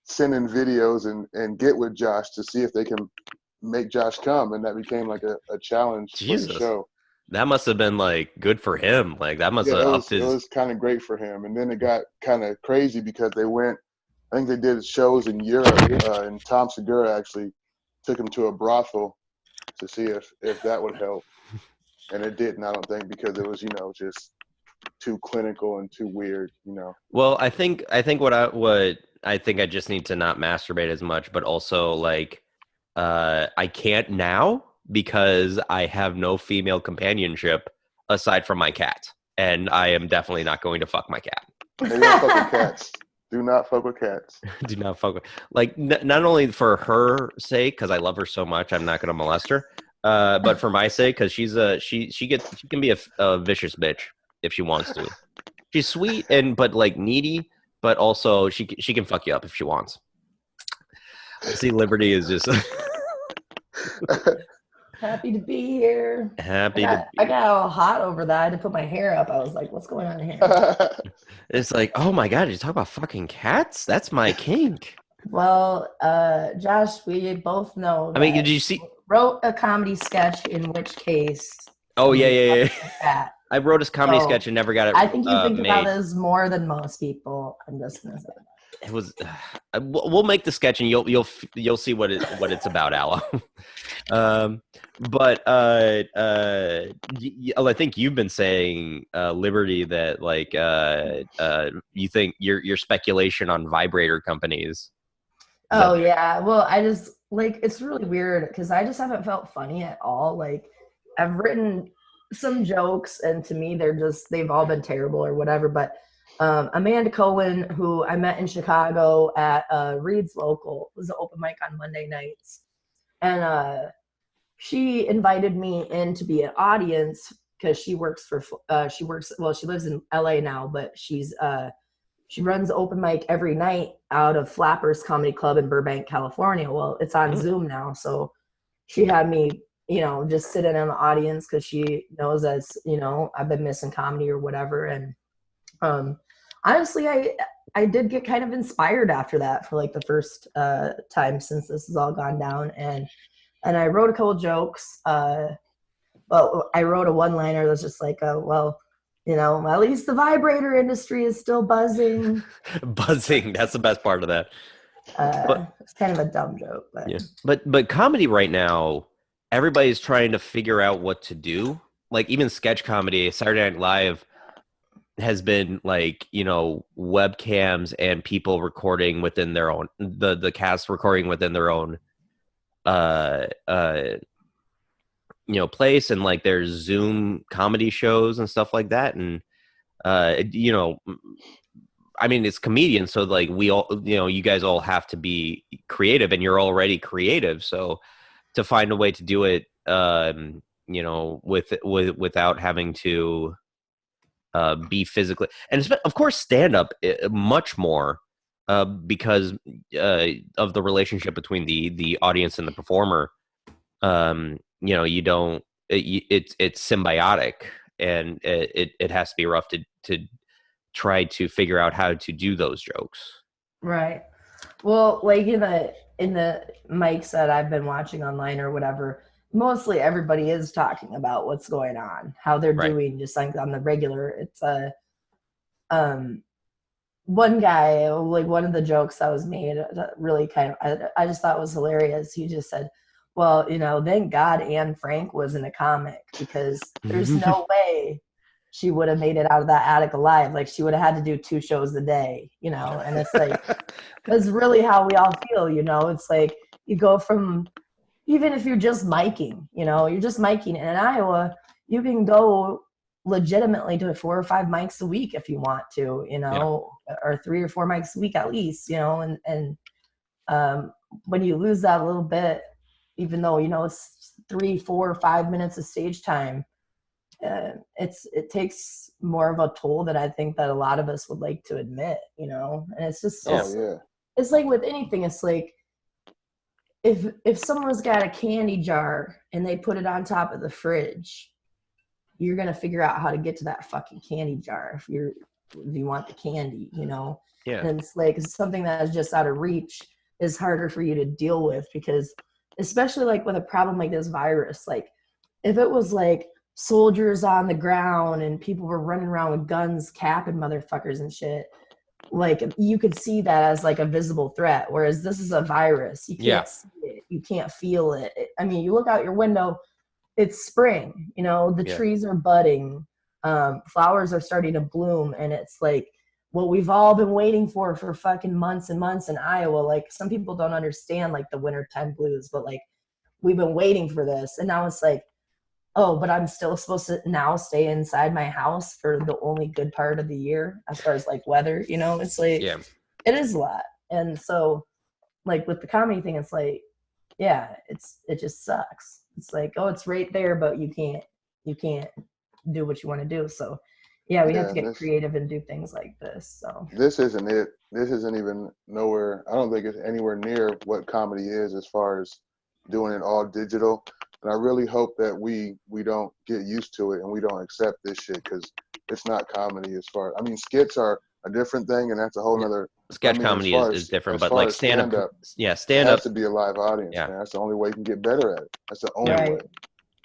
C: send in videos and get with Josh to see if they can make Josh come, and that became like a challenge for the show.
A: That must have been like good for him. Like that must have upped his.
C: It was kind of great for him, and then it got kind of crazy because they went. I think they did shows in Europe, and Tom Segura actually took him to a brothel to see if that would help, and it didn't. I don't think because it was just too clinical and too weird.
A: Well, I think what I think I just need to not masturbate as much, but also like I can't now because I have no female companionship aside from my cat, and I am definitely not going to fuck my cat.
C: They don't fuck with cats. Do not fuck with cats.
A: Do not fuck with like not only for her sake because I love her so much, I'm not going to molest her, but for my sake because she can be a vicious bitch if she wants to. She's sweet but like needy, but also she can fuck you up if she wants. See, Liberty is just
B: happy to be here. I got all hot over that. I had to put my hair up. I was like, what's going on here?
A: It's like, oh my god, you talk about fucking cats? That's my kink.
B: Well, Josh, we both know.
A: I mean, did you see?
B: Wrote a comedy sketch in which case.
A: Oh yeah. I wrote a comedy sketch and never got it.
B: I think you think about this more than most people. I'm just gonna say that.
A: It was. We'll make the sketch and you'll see what it's about, Aloe. But I think you've been saying, Liberty, that like you think your speculation on vibrator companies.
B: Oh yeah, well I just like it's really weird because I just haven't felt funny at all. Like I've written some jokes and to me they've all been terrible or whatever. But Amanda Cohen, who I met in Chicago at Reed's Local, was an open mic on Monday nights, and she invited me in to be an audience because she lives in LA now, but she runs open mic every night out of Flappers Comedy Club in Burbank, California. Well, it's on Zoom now, so she had me, just sit in the audience because she knows I've been missing comedy or whatever. And honestly, I did get kind of inspired after that for like the first time since this has all gone down. And I wrote a couple jokes. Well, I wrote a one-liner that's just like, well, at least the vibrator industry is still buzzing.
A: Buzzing. That's the best part of that.
B: It's kind of a dumb joke. But.
A: Yeah. But comedy right now, everybody's trying to figure out what to do. Like even sketch comedy, Saturday Night Live has been like, webcams and people recording within their own, the cast recording within their own place, and like there's Zoom comedy shows and stuff like that. And I mean, it's comedians, so like we all, you guys all have to be creative, and you're already creative, so to find a way to do it without having to be physically, and of course stand up much more because of the relationship between the audience and the performer. You don't. It's symbiotic, and it has to be rough to try to figure out how to do those jokes.
B: Right. Well, like in the mics that I've been watching online or whatever, mostly everybody is talking about what's going on, how they're doing, just like on the regular. It's one guy, like one of the jokes that was made, really kind of, I just thought was hilarious. He just said, well, thank God Anne Frank wasn't a comic because there's no way she would have made it out of that attic alive. Like she would have had to do 2 shows a day, and it's like, that's really how we all feel, it's like you go from, even if you're just miking, you're just miking in Iowa, you can go legitimately do 4 or 5 mics a week if you want to, you know, or 3 or 4 mics a week at least, you know, and when you lose that a little bit, even though, you know, it's 3, 4, 5 minutes of stage time, it takes more of a toll than I think that a lot of us would like to admit, you know. And it's just it's like with anything, it's like if someone's got a candy jar and they put it on top of the fridge, you're gonna figure out how to get to that fucking candy jar if you want the candy, you know. And it's like something that is just out of reach is harder for you to deal with, because especially like with a problem like this virus, like if it was like soldiers on the ground and people were running around with guns capping motherfuckers and shit, like you could see that as like a visible threat, whereas this is a virus. You can't see it, you can't feel it. I mean, you look out your window, it's spring, you know, the trees are budding, flowers are starting to bloom, and it's like what we've all been waiting for fucking months and months in Iowa. Like some people don't understand like the wintertime blues, but like we've been waiting for this, and now it's like, oh, but I'm still supposed to now stay inside my house for the only good part of the year as far as like weather, you know. It's like it is a lot. And so like with the comedy thing, it's like, yeah, it just sucks. It's like, oh, it's right there, but you can't do what you want to do. So yeah, we have to get creative and do things like this. So
C: this isn't it. This isn't even nowhere. I don't think it's anywhere near what comedy is as far as doing it all digital. And I really hope that we don't get used to it and we don't accept this shit, because it's not comedy as far. I mean, skits are a different thing, and that's a whole nother.
A: Sketch comedy is different, but like stand up, stand up
C: has to be a live audience. Man. That's the only way you can get better at it. That's the only way.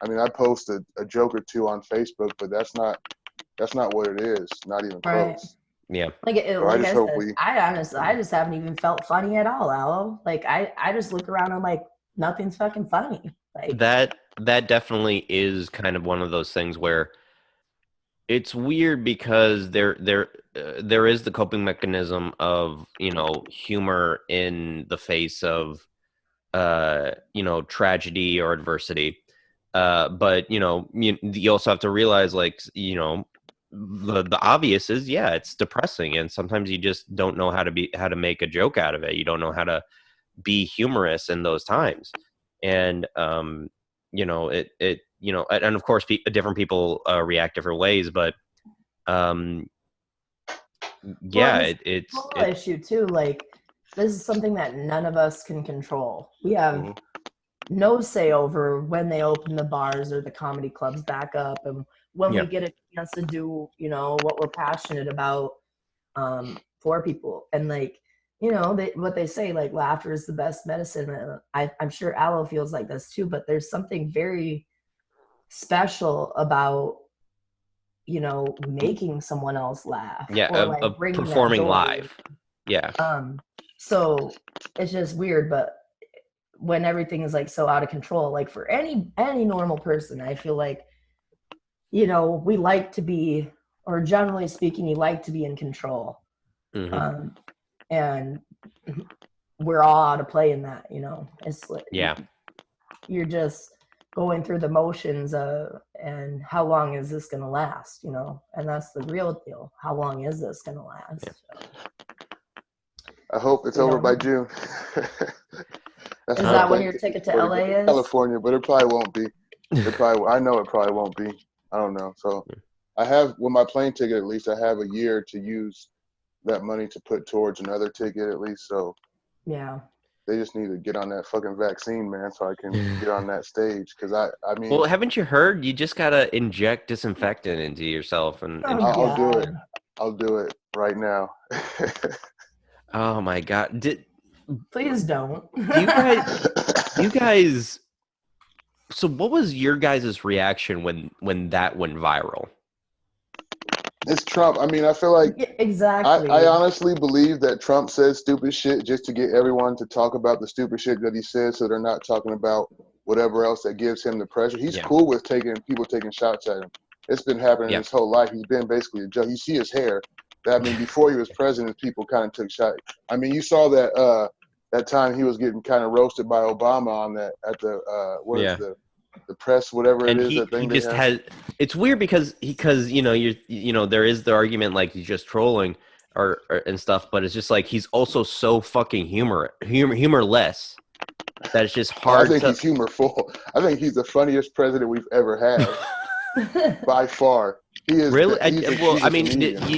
C: I mean, I post a joke or two on Facebook, but that's not what it is. Not even close.
A: Yeah.
B: Like I just haven't even felt funny at all, Aloe. Like I just look around and I'm like, nothing's fucking funny. Like
A: that definitely is kind of one of those things where it's weird, because there is the coping mechanism of, you know, humor in the face of you know, tragedy or adversity, but you know, you also have to realize, like, you know, the obvious is, it's depressing, and sometimes you just don't know how to make a joke out of it. You don't know how to be humorous in those times. And you know, it you know, and of course different people react different ways, but it's
B: whole issue too. Like this is something that none of us can control. We have no say over when they open the bars or the comedy clubs back up, and when we get a chance to do, you know, what we're passionate about for people. And like, you know, what they say, like laughter is the best medicine. And I'm sure Aloe feels like this too, but there's something very special about, you know, making someone else laugh.
A: Or like performing live.
B: So it's just weird, but when everything is like so out of control, like for any normal person, I feel like, you know, we like to be, or generally speaking, you like to be in control. And we're all out of play in that, you know. It's like, you're just going through the motions and how long is this going to last, you know? And that's the real deal. How long is this going to last? So,
C: I hope it's over by June.
B: Is that when your ticket to LA is?
C: California, but it probably won't be. I know it probably won't be. I don't know. So I have, with my plane ticket at least, I have a year to use that money to put towards another ticket at least. So they just need to get on that fucking vaccine, man, so I can get on that stage. Because I mean,
A: well, haven't you heard? You just gotta inject disinfectant into yourself, and
C: I'll do it. I'll do it right now.
A: Oh my God!
B: Please don't.
A: You guys. So, what was your guys' reaction when that went viral?
C: It's Trump. I mean, I feel like
B: exactly.
C: I honestly believe that Trump says stupid shit just to get everyone to talk about the stupid shit that he says, so they're not talking about whatever else that gives him the pressure. He's cool with people taking shots at him. It's been happening his whole life. He's been basically a joke. You see his hair. I mean, before he was president, people kind of took shots. I mean, you saw that that time he was getting kind of roasted by Obama on that at the the press, whatever it
A: And
C: is, that
A: he
C: thing they
A: just
C: have.
A: has. It's weird because there is the argument like he's just trolling or and stuff, but it's just like he's also so fucking humorless that it's just
C: Oh, I
A: hard
C: think
A: to.
C: he's humorful. I think he's the funniest president we've ever had by far. He is.
A: Really?
C: He's
A: I
C: a
A: mean,
C: comedian.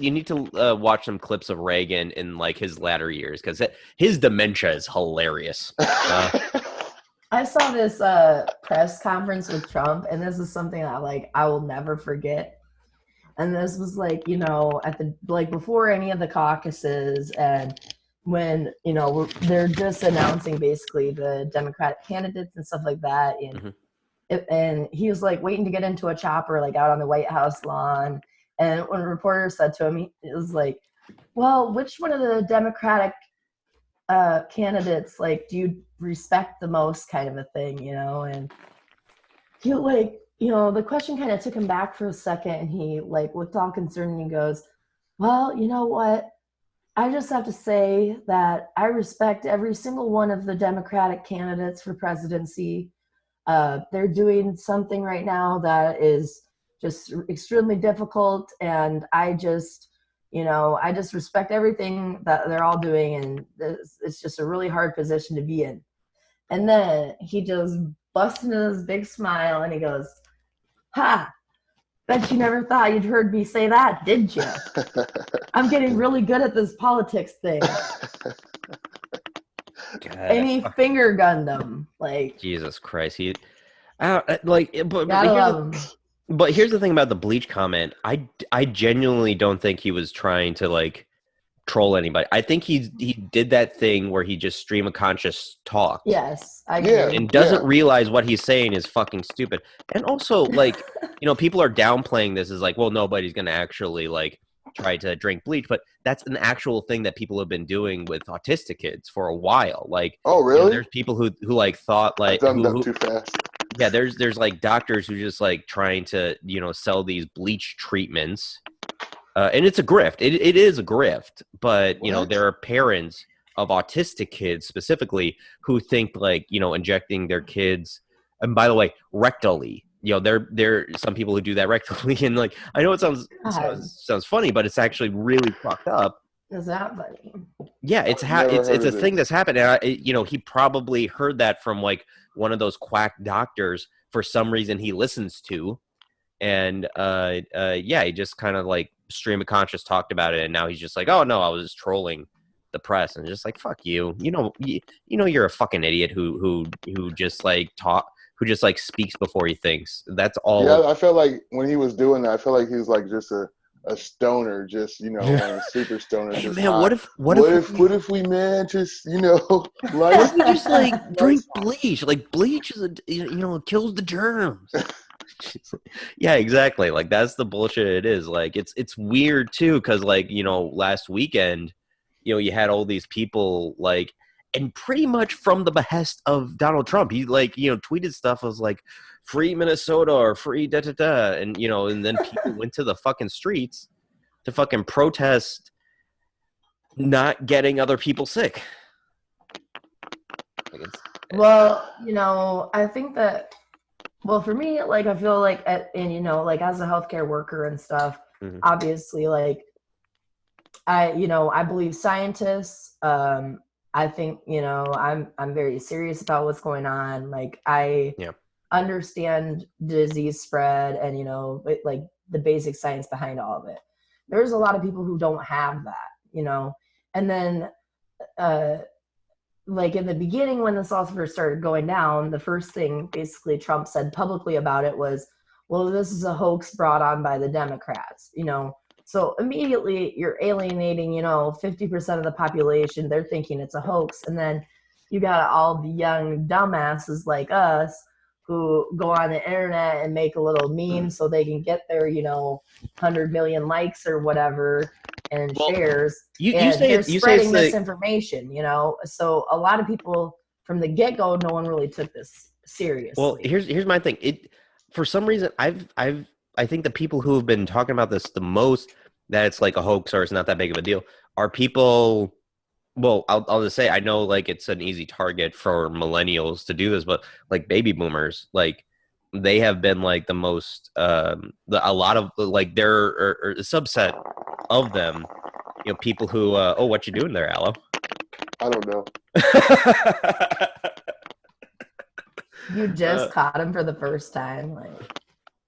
A: you need to watch some clips of Reagan in like his latter years because his dementia is hilarious.
B: I saw this press conference with Trump, and this is something I will never forget. And this was at the before any of the caucuses, and when they're just announcing basically the Democratic candidates and stuff like that, and he was waiting to get into a chopper out on the White House lawn, and when a reporter said to him, it was like, well, which one of the Democratic candidates do you respect the most, kind of a thing, and he the question kind of took him back for a second, and he looked all concerned, and he goes, well, you know what, I just have to say that I respect every single one of the Democratic candidates for presidency. They're doing something right now that is just extremely difficult, and I just respect everything that they're all doing, and it's just a really hard position to be in. And then he just busts into this big smile, and he goes, ha, bet you never thought you'd heard me say that, did you? I'm getting really good at this politics thing.
A: God,
B: And he finger gunned him.
A: Jesus Christ.
B: But
A: here's the thing about the bleach comment. I genuinely don't think he was trying to troll anybody. I think he did that thing where he just stream of conscious talked.
B: Yes, I agree.
A: And doesn't realize what he's saying is fucking stupid. And also people are downplaying this as well, nobody's gonna actually try to drink bleach, but that's an actual thing that people have been doing with autistic kids for a while.
C: Oh, really?
A: There's people who thought
C: I thumbed up too fast.
A: Yeah, there's doctors who just trying to sell these bleach treatments, and it's a grift. It is a grift, but there are parents of autistic kids specifically who think injecting their kids, and by the way, rectally. There are some people who do that rectally, and I know it sounds funny, but it's actually really fucked up.
B: Is that funny?
A: Yeah, it's a thing that's happened. And he probably heard that from one of those quack doctors for some reason he listens to, and he just kind of stream of conscious talked about it, and now he's just oh no, I was just trolling the press, and just fuck you, you're a fucking idiot who just who just speaks before he thinks. That's all.
C: Yeah, I felt like when he was doing that, I felt like he was just a stoner, just a super stoner.
A: Hey,
C: just
A: man,
C: high. What if we man just
A: what if we just drink bleach? Bleach is it kills the germs. Yeah, exactly. That's the bullshit it is. It's weird too, because last weekend, you had all these people and pretty much from the behest of Donald Trump, he tweeted stuff was free Minnesota or free da da da, and and then people went to the fucking streets to fucking protest not getting other people sick.
B: Well, I think that, well, for me, I feel as a healthcare worker and stuff, obviously, I believe scientists. I think I'm very serious about what's going on. I understand disease spread and the basic science behind all of it. There's a lot of people who don't have that, and then in the beginning when this all first started going down, the first thing basically Trump said publicly about it was, well, this is a hoax brought on by the Democrats, So immediately you're alienating, 50% of the population. They're thinking it's a hoax. And then you got all the young dumbasses like us who go on the internet and make a little meme so they can get their, 100 million likes or whatever and shares. They're spreading misinformation, So a lot of people from the get-go, no one really took this seriously.
A: Well, here's my thing. For some reason, I think the people who have been talking about this the most, that it's a hoax or it's not that big of a deal, are people well, I'll just say I know like it's an easy target for millennials to do this, but like baby boomers, like they have been like the most a lot of like there are a subset of them, people who oh, what you doing there, Aloe?
C: I don't know.
B: You just caught him for the first time, like.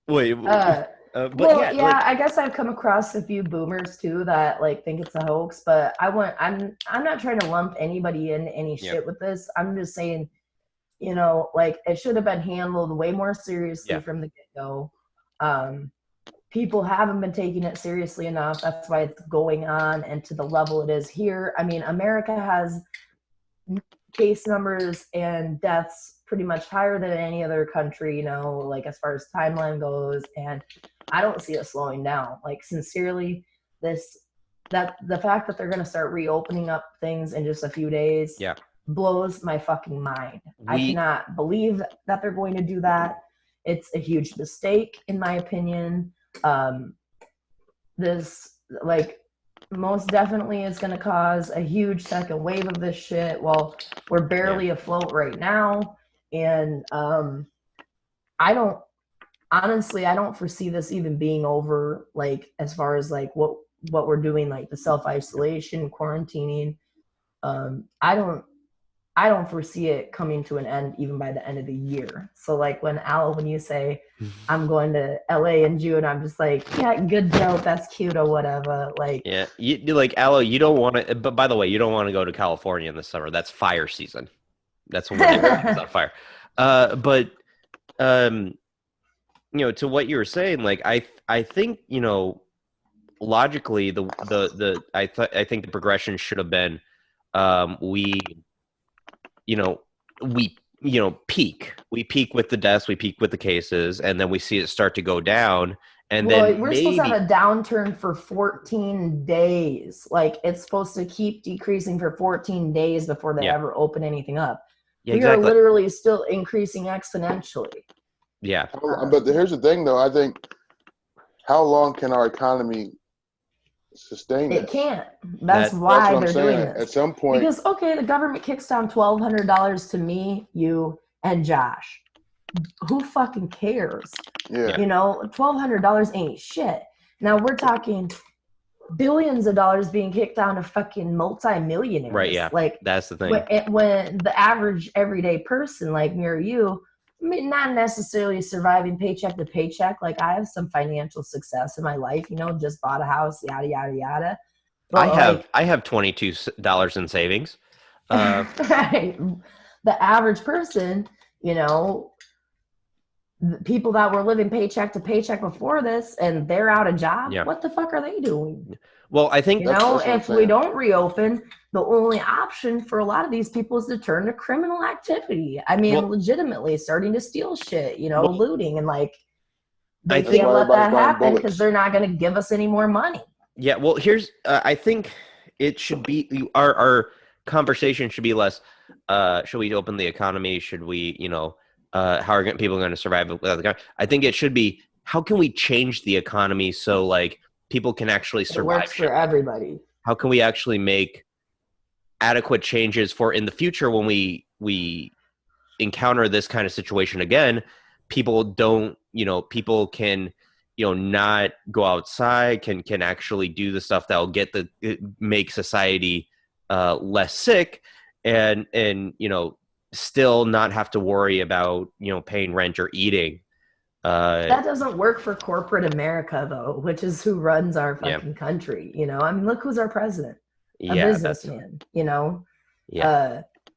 A: Wait, but
B: Well,
A: yeah,
B: yeah,
A: like
B: I guess I've come across a few boomers too that like think it's a hoax, but I'm not trying to lump anybody in any
A: yeah,
B: shit with this. I'm just saying, like it should have been handled way more seriously
A: yeah,
B: from the get-go. People haven't been taking it seriously enough. That's why it's going on and to the level it is here. I mean, America has case numbers and deaths pretty much higher than any other country, like as far as timeline goes, and I don't see it slowing down. Like sincerely, that the fact that they're gonna start reopening up things in just a few days
A: yeah.
B: blows my fucking mind. I cannot believe that they're going to do that. It's a huge mistake, in my opinion. This like most definitely is going to cause a huge second wave of this shit. Well, we're barely afloat right now, and I don't foresee this even being over, like as far as like what we're doing, like the self-isolation, quarantining. I don't foresee it coming to an end even by the end of the year. So like when you say I'm going to LA in June, I'm just like, yeah, good joke, that's cute or whatever. Like,
A: Yeah, you like Aloe. You don't want to. But by the way, you don't want to go to California in the summer. That's fire season. That's when everything's on fire. But to what you were saying, like I think logically I think the progression should have been we peak with the deaths, we peak with the cases, and then we see it start to go down, and
B: well,
A: then
B: we're supposed to have a downturn for 14 days. Like it's supposed to keep decreasing for 14 days before they ever open anything up.
A: Yeah,
B: we
A: exactly.
B: are literally still increasing exponentially.
A: Yeah.
C: But here's the thing, though. I think, how long can our economy sustain
B: it?
C: This?
B: Can't. That's why they're doing this.
C: At some point,
B: because the government kicks down $1,200 to me, you, and Josh. Who fucking cares?
C: Yeah.
B: $1,200 ain't shit. Now we're talking billions of dollars being kicked down to fucking multi-millionaires.
A: Right. Yeah.
B: Like
A: that's the thing.
B: When the average everyday person like me or you, not necessarily surviving paycheck to paycheck. Like I have some financial success in my life, just bought a house, yada, yada, yada.
A: But I have $22 in savings.
B: Right. The average person, the people that were living paycheck to paycheck before this and they're out of job, what the fuck are they doing?
A: Well, I think
B: if we don't reopen, the only option for a lot of these people is to turn to criminal activity. I mean, legitimately starting to steal shit, looting, and like they can't let that happen because they're not going to give us any more money.
A: Yeah, well, here's I think it should be our conversation should be less should we open the economy? Should we, how are people going to survive without the economy? I think it should be, how can we change the economy so like people can actually survive?
B: It works for everybody.
A: How can we actually make adequate changes for in the future when we encounter this kind of situation again? People don't, people can, not go outside, can actually do the stuff that will make society less sick, and still not have to worry about paying rent or eating.
B: That doesn't work for corporate America though, which is who runs our fucking country. I mean, look who's our president, a businessman.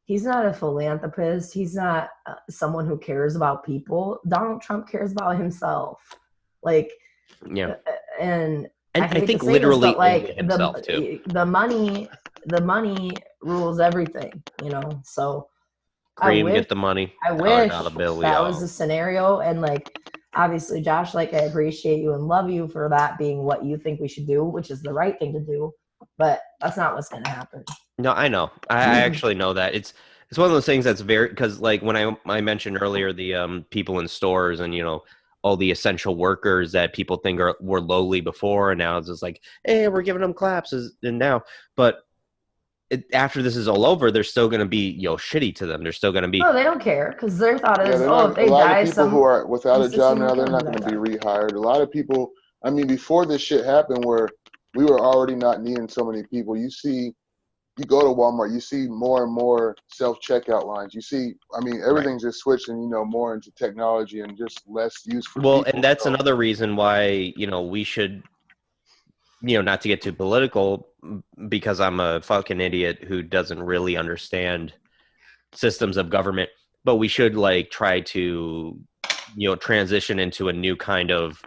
B: He's not a philanthropist. He's not someone who cares about people. Donald Trump cares about himself. Like, and
A: I think literally
B: this, but like
A: himself too.
B: The money rules everything. So.
A: Green, get the money.
B: I wish that was the scenario. And like, obviously, Josh, like I appreciate you and love you for that being what you think we should do, which is the right thing to do. But that's not what's going to happen.
A: No, I know. I actually know that. It's one of those things that's very, because like when I mentioned earlier the people in stores and all the essential workers that people think were lowly before, and now it's just like, hey, we're giving them claps and now, but after this is all over, they're still going to be shitty to them. They're still going to be.
B: No, they don't care because their thought is,
C: they're
B: oh,
C: not,
B: if they
C: a lot
B: die,
C: of people who are without a job now, they're not
B: going
C: to be rehired. A lot of people, I mean, before this shit happened, where we were already not needing so many people. You go to Walmart, you see more and more self-checkout lines. You see, I mean, everything's just switching, more into technology and just less use for people.
A: And that's another reason why, we should, not to get too political, because I'm a fucking idiot who doesn't really understand systems of government, but we should try to, transition into a new kind of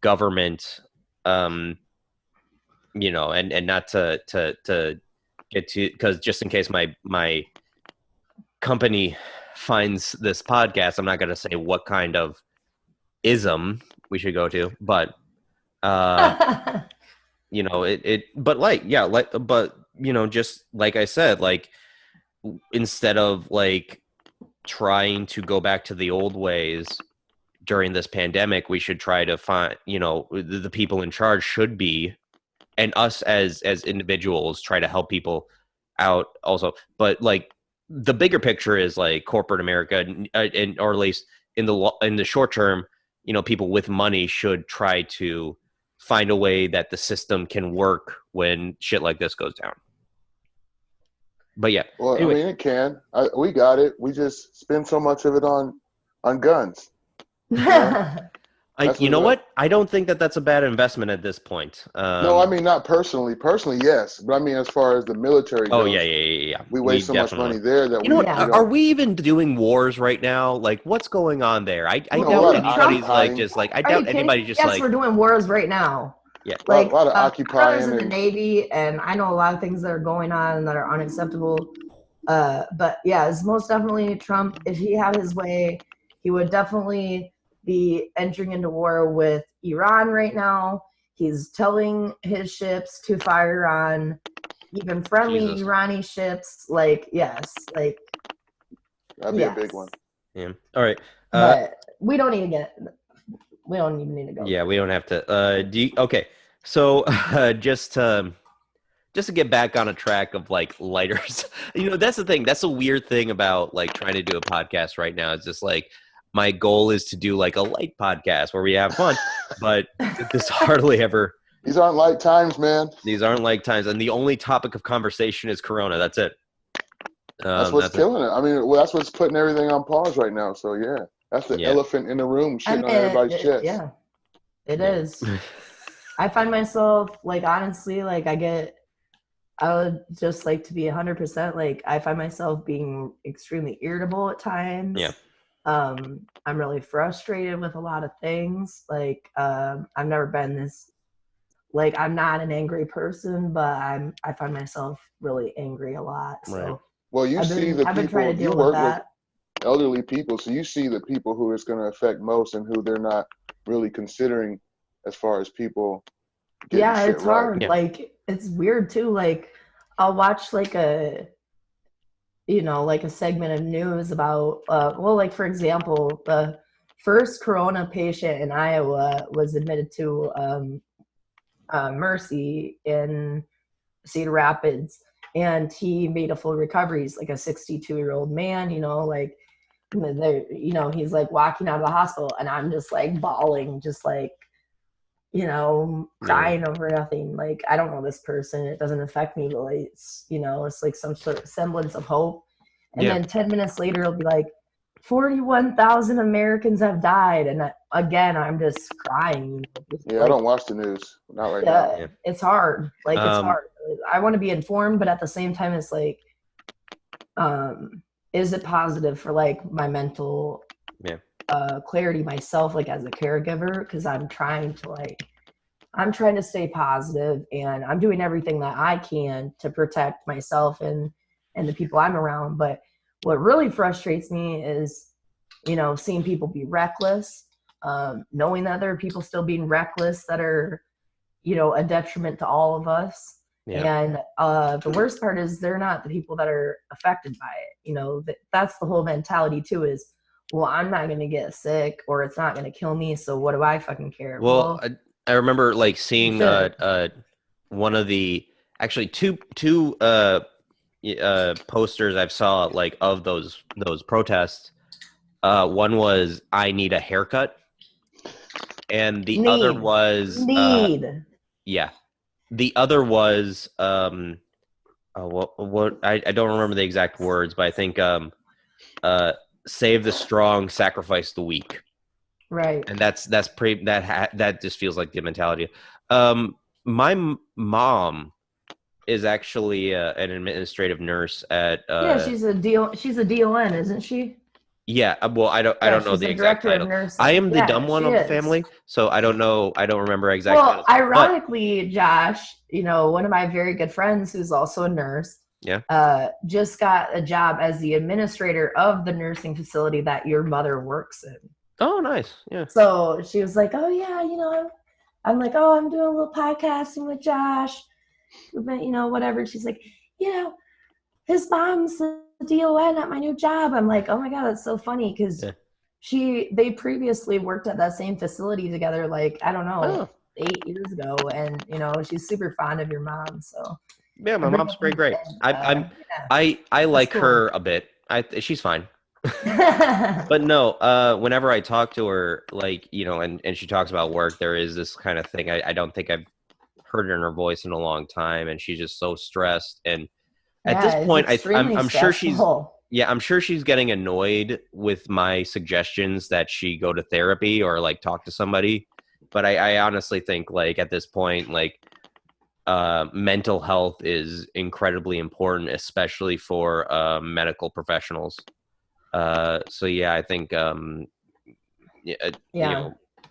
A: government, and not to get to, because just in case my company finds this podcast, I'm not going to say what kind of ism we should go to, but but just like I said, instead of trying to go back to the old ways during this pandemic, we should try to find, the people in charge should be, and us as individuals try to help people out also. But the bigger picture is corporate America, and or at least in the short term, people with money should try to find a way that the system can work when shit like this goes down. But yeah,
C: well, anyway. I mean, it can. We got it. We just spend so much of it on guns.
A: You know what? I don't think that's a bad investment at this point.
C: No, I mean, not personally. Personally, yes. But I mean, as far as the military goes,
A: yeah.
C: We waste so much money there that
A: are we even doing wars right now? What's going on there? I doubt anybody's I doubt anybody just
B: yes, we're doing wars right now.
A: Yeah.
C: A lot of occupying.
B: I was in the Navy, and I know a lot of things that are going on that are unacceptable. But yeah, it's most definitely Trump. If he had his way, he would definitely be entering into war with Iran right now. He's telling his ships to fire on even friendly Iranian ships. Yes.
C: That'd be a big one.
A: Yeah. All right.
B: But we don't even need to go.
A: Yeah, we don't have to. Okay. So just to get back on a track of lighters, that's the thing. That's a weird thing about trying to do a podcast right now. It's just my goal is to do a light podcast where we have fun, but this hardly ever.
C: These aren't light times, man.
A: These aren't light times, and the only topic of conversation is Corona. That's it.
C: That's what's killing it. I mean, that's what's putting everything on pause right now. So yeah, that's the elephant in the room, shitting on everybody's chest.
B: Yeah, it is. I find myself honestly, I would just like to be 100%. I find myself being extremely irritable at times.
A: Yeah.
B: I'm really frustrated with a lot of things. I've never been this, I'm not an angry person, but I find myself really angry a lot. So
A: right.
C: Well, I've been trying to deal with that. Elderly people, so you see the people who it's going to affect most and who they're not really considering as far as people.
B: Yeah, it's hard.
A: Yeah.
B: It's weird too. I'll watch a segment of news about, for example, the first corona patient in Iowa was admitted to Mercy in Cedar Rapids, and he made a full recovery. He's a 62-year-old man, he's walking out of the hospital, and I'm just bawling, just dying over nothing. I don't know this person. It doesn't affect me, but it's some sort of semblance of hope. And then 10 minutes later, it'll be 41,000 Americans have died. And again, I'm just crying.
C: Yeah, I don't watch the news. Not right now.
B: Yeah, it's hard. It's hard. I want to be informed, but at the same time, it's is it positive for my mental clarity myself, as a caregiver? Because I'm trying to stay positive, and I'm doing everything that I can to protect myself and the people I'm around. But what really frustrates me is, seeing people be reckless, knowing that there are people still being reckless that are, a detriment to all of us. Yeah. And the worst part is they're not the people that are affected by it. That's the whole mentality too, is, well, I'm not going to get sick, or it's not going to kill me, so what do I fucking care?
A: Well, I remember seeing one of the actually two posters I've saw like of those protests. One was "I need a haircut," and the other was yeah, the other was what I don't remember the exact words, but I think save the strong, sacrifice the weak.
B: Right.
A: And that's pretty that just feels like the mentality. My mom is actually an administrative nurse at
B: yeah, she's a DON, isn't she?
A: yeah, well, I don't know
B: she's
A: the
B: the
A: exact
B: director of
A: title.
B: nursing.
A: I am the
B: Yeah,
A: dumb one
B: she
A: of the
B: is.
A: family, so I don't remember exact
B: Well,
A: titles. But
B: ironically, Josh, one of my very good friends who's also a nurse,
A: yeah,
B: just got a job as the administrator of the nursing facility that your mother works in.
A: oh, nice, yeah.
B: So she was like, "Oh yeah, I'm like, oh, I'm doing a little podcasting with Josh, whatever." She's like, his mom's the DON at my new job. I'm like, oh my god, that's so funny because they previously worked at that same facility together, like I don't know, 8 years ago, and she's super fond of your mom. So
A: yeah, my mom's great. I like
B: cool.
A: her a bit. She's fine. But no, whenever I talk to her, like, and she talks about work, there is this kind of thing. I don't think I've heard it in her voice in a long time, and she's just so stressed. And at this point, I'm sure I'm sure she's getting annoyed with my suggestions that she go to therapy or like talk to somebody. But I honestly think like at this point, like mental health is incredibly important, especially for medical professionals. So yeah, I think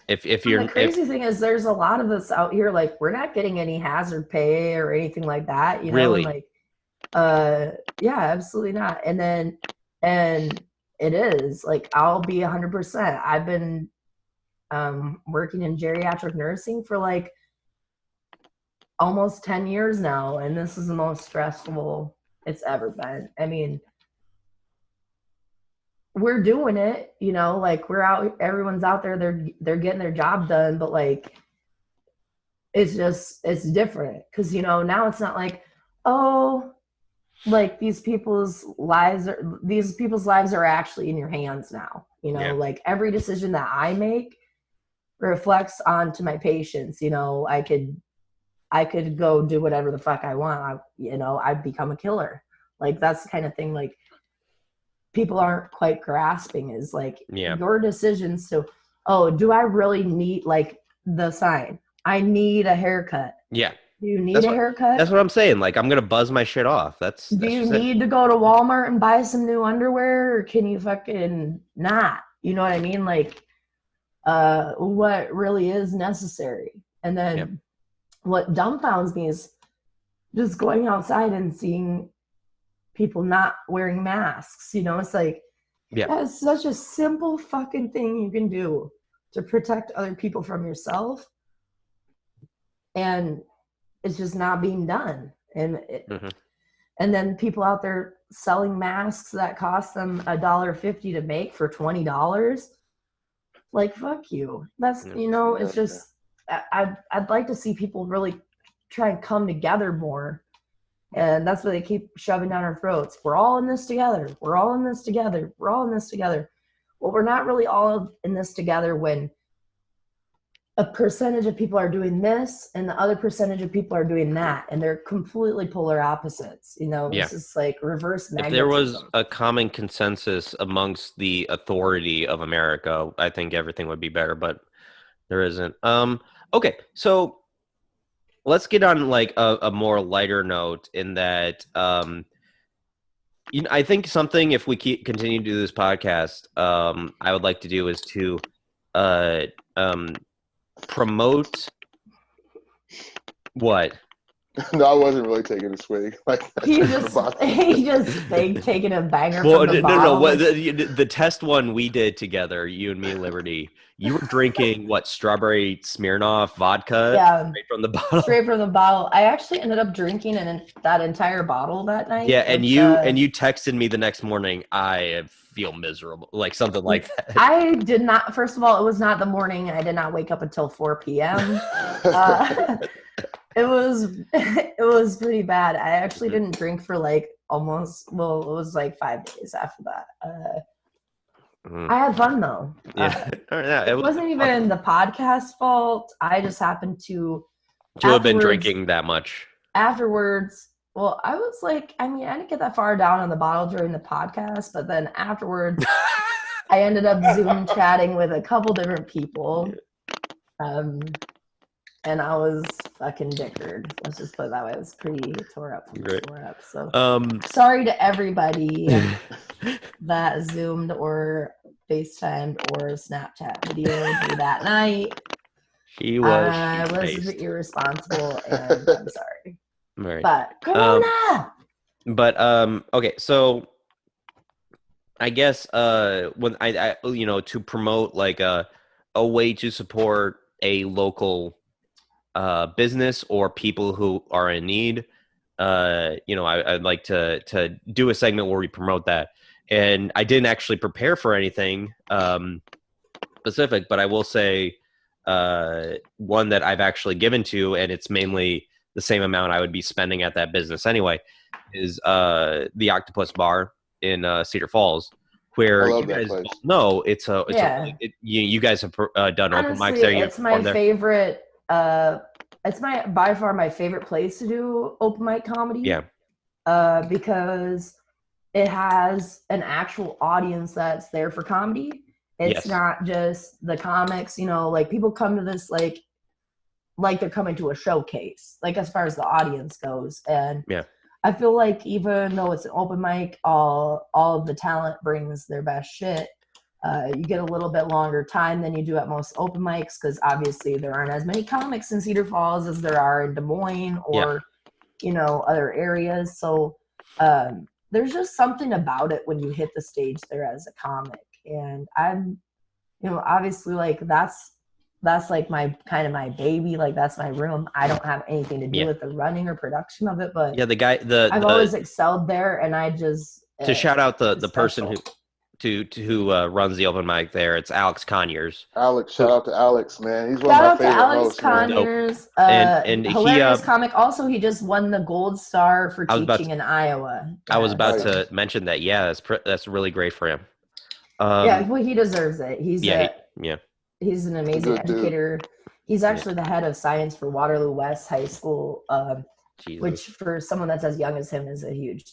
A: if you're
B: the crazy thing is there's a lot of us out here, like we're not getting any hazard pay or anything like that,
A: really?
B: and like yeah, absolutely not. And it is like I'll be 100%. I've been working in geriatric nursing for like almost 10 years now, and this is the most stressful it's ever been. I mean, we're doing it, like everyone's out there, they're getting their job done, but like it's different because now it's not like, oh, like these people's lives are actually in your hands now. Like every decision that I make reflects onto my patients. I could go do whatever the fuck I want. I'd become a killer. Like that's the kind of thing like people aren't quite grasping is like your decisions to, oh, do I really need like the sign? I need a haircut.
A: Yeah.
B: Do you need a haircut?
A: That's what I'm saying. Like I'm gonna buzz my shit off.
B: Do you need to go to Walmart and buy some new underwear, or can you fucking not? You know what I mean? Like, what really is necessary? And then what dumbfounds me is just going outside and seeing people not wearing masks. It's like, that's such a simple fucking thing you can do to protect other people from yourself. And it's just not being done. And and then people out there selling masks that cost them $1.50 to make for $20. Like, fuck you. That's, it's just, I'd like to see people really try and come together more. And that's what they keep shoving down our throats. We're all in this together. We're all in this together. We're all in this together. Well, we're not really all in this together when a percentage of people are doing this and the other percentage of people are doing that. And they're completely polar opposites. This is like reverse magnetism.
A: If there was a common consensus amongst the authority of America, I think everything would be better, but there isn't. Okay, so let's get on like a more lighter note in that, I think something, if we continue to do this podcast, I would like to do is to promote what?
C: No, I wasn't really taking a swig. Like
B: he just fake taking a banger from the bottle.
A: No. The test one we did together, you and me, Liberty. You were drinking what? Strawberry Smirnoff vodka, straight from the bottle.
B: Straight from the bottle. I actually ended up drinking that entire bottle that night.
A: Yeah, and you texted me the next morning. I feel miserable, like something like that.
B: I did not. First of all, it was not the morning. I did not wake up until 4 p.m. It was pretty bad. I actually didn't drink for like almost, well, it was like 5 days after that. I had fun though.
A: Yeah, yeah,
B: It wasn't even the podcast's fault. I just happened to
A: have been drinking that much.
B: Afterwards, well, I was like, I mean, I didn't get that far down on the bottle during the podcast, but then afterwards, I ended up Zoom chatting with a couple different people. And I was fucking dickered. Let's just put it that way. I was pretty tore up from the store up. So sorry to everybody that Zoomed or FaceTimed or Snapchat videoed me that night. I was irresponsible and I'm sorry.
A: Right.
B: But Corona!
A: Okay, so I guess when I to promote like a way to support a local business or people who are in need, I'd like to do a segment where we promote that. And I didn't actually prepare for anything specific, but I will say one that I've actually given to, and it's mainly the same amount I would be spending at that business anyway, is the Octopus Bar in Cedar Falls, where you guys know you guys have done open mics there.
B: It's my favorite. It's by far my favorite place to do open mic comedy.
A: Yeah.
B: Because it has an actual audience that's there for comedy. It's not just the comics, like people come to this like they're coming to a showcase, like as far as the audience goes. And I feel like even though it's an open mic, all of the talent brings their best shit. You get a little bit longer time than you do at most open mics because obviously there aren't as many comics in Cedar Falls as there are in Des Moines or other areas. So there's just something about it when you hit the stage there as a comic. And I'm, obviously like that's like my kind of my baby, like that's my room. I don't have anything to do with the running or production of it, but I've always excelled there, and I just
A: to shout out the person who runs the open mic there. It's Alex Conyers.
C: Shout out to Alex, man. He's one of my favorite hosts.
B: Conyers, and hilarious comic. Also, he just won the Gold Star for teaching in Iowa.
A: I was about to mention that. Yeah, that's really great for him.
B: Well, he deserves it. He's an amazing educator. He's actually the head of science for Waterloo West High School, which for someone that's as young as him is a huge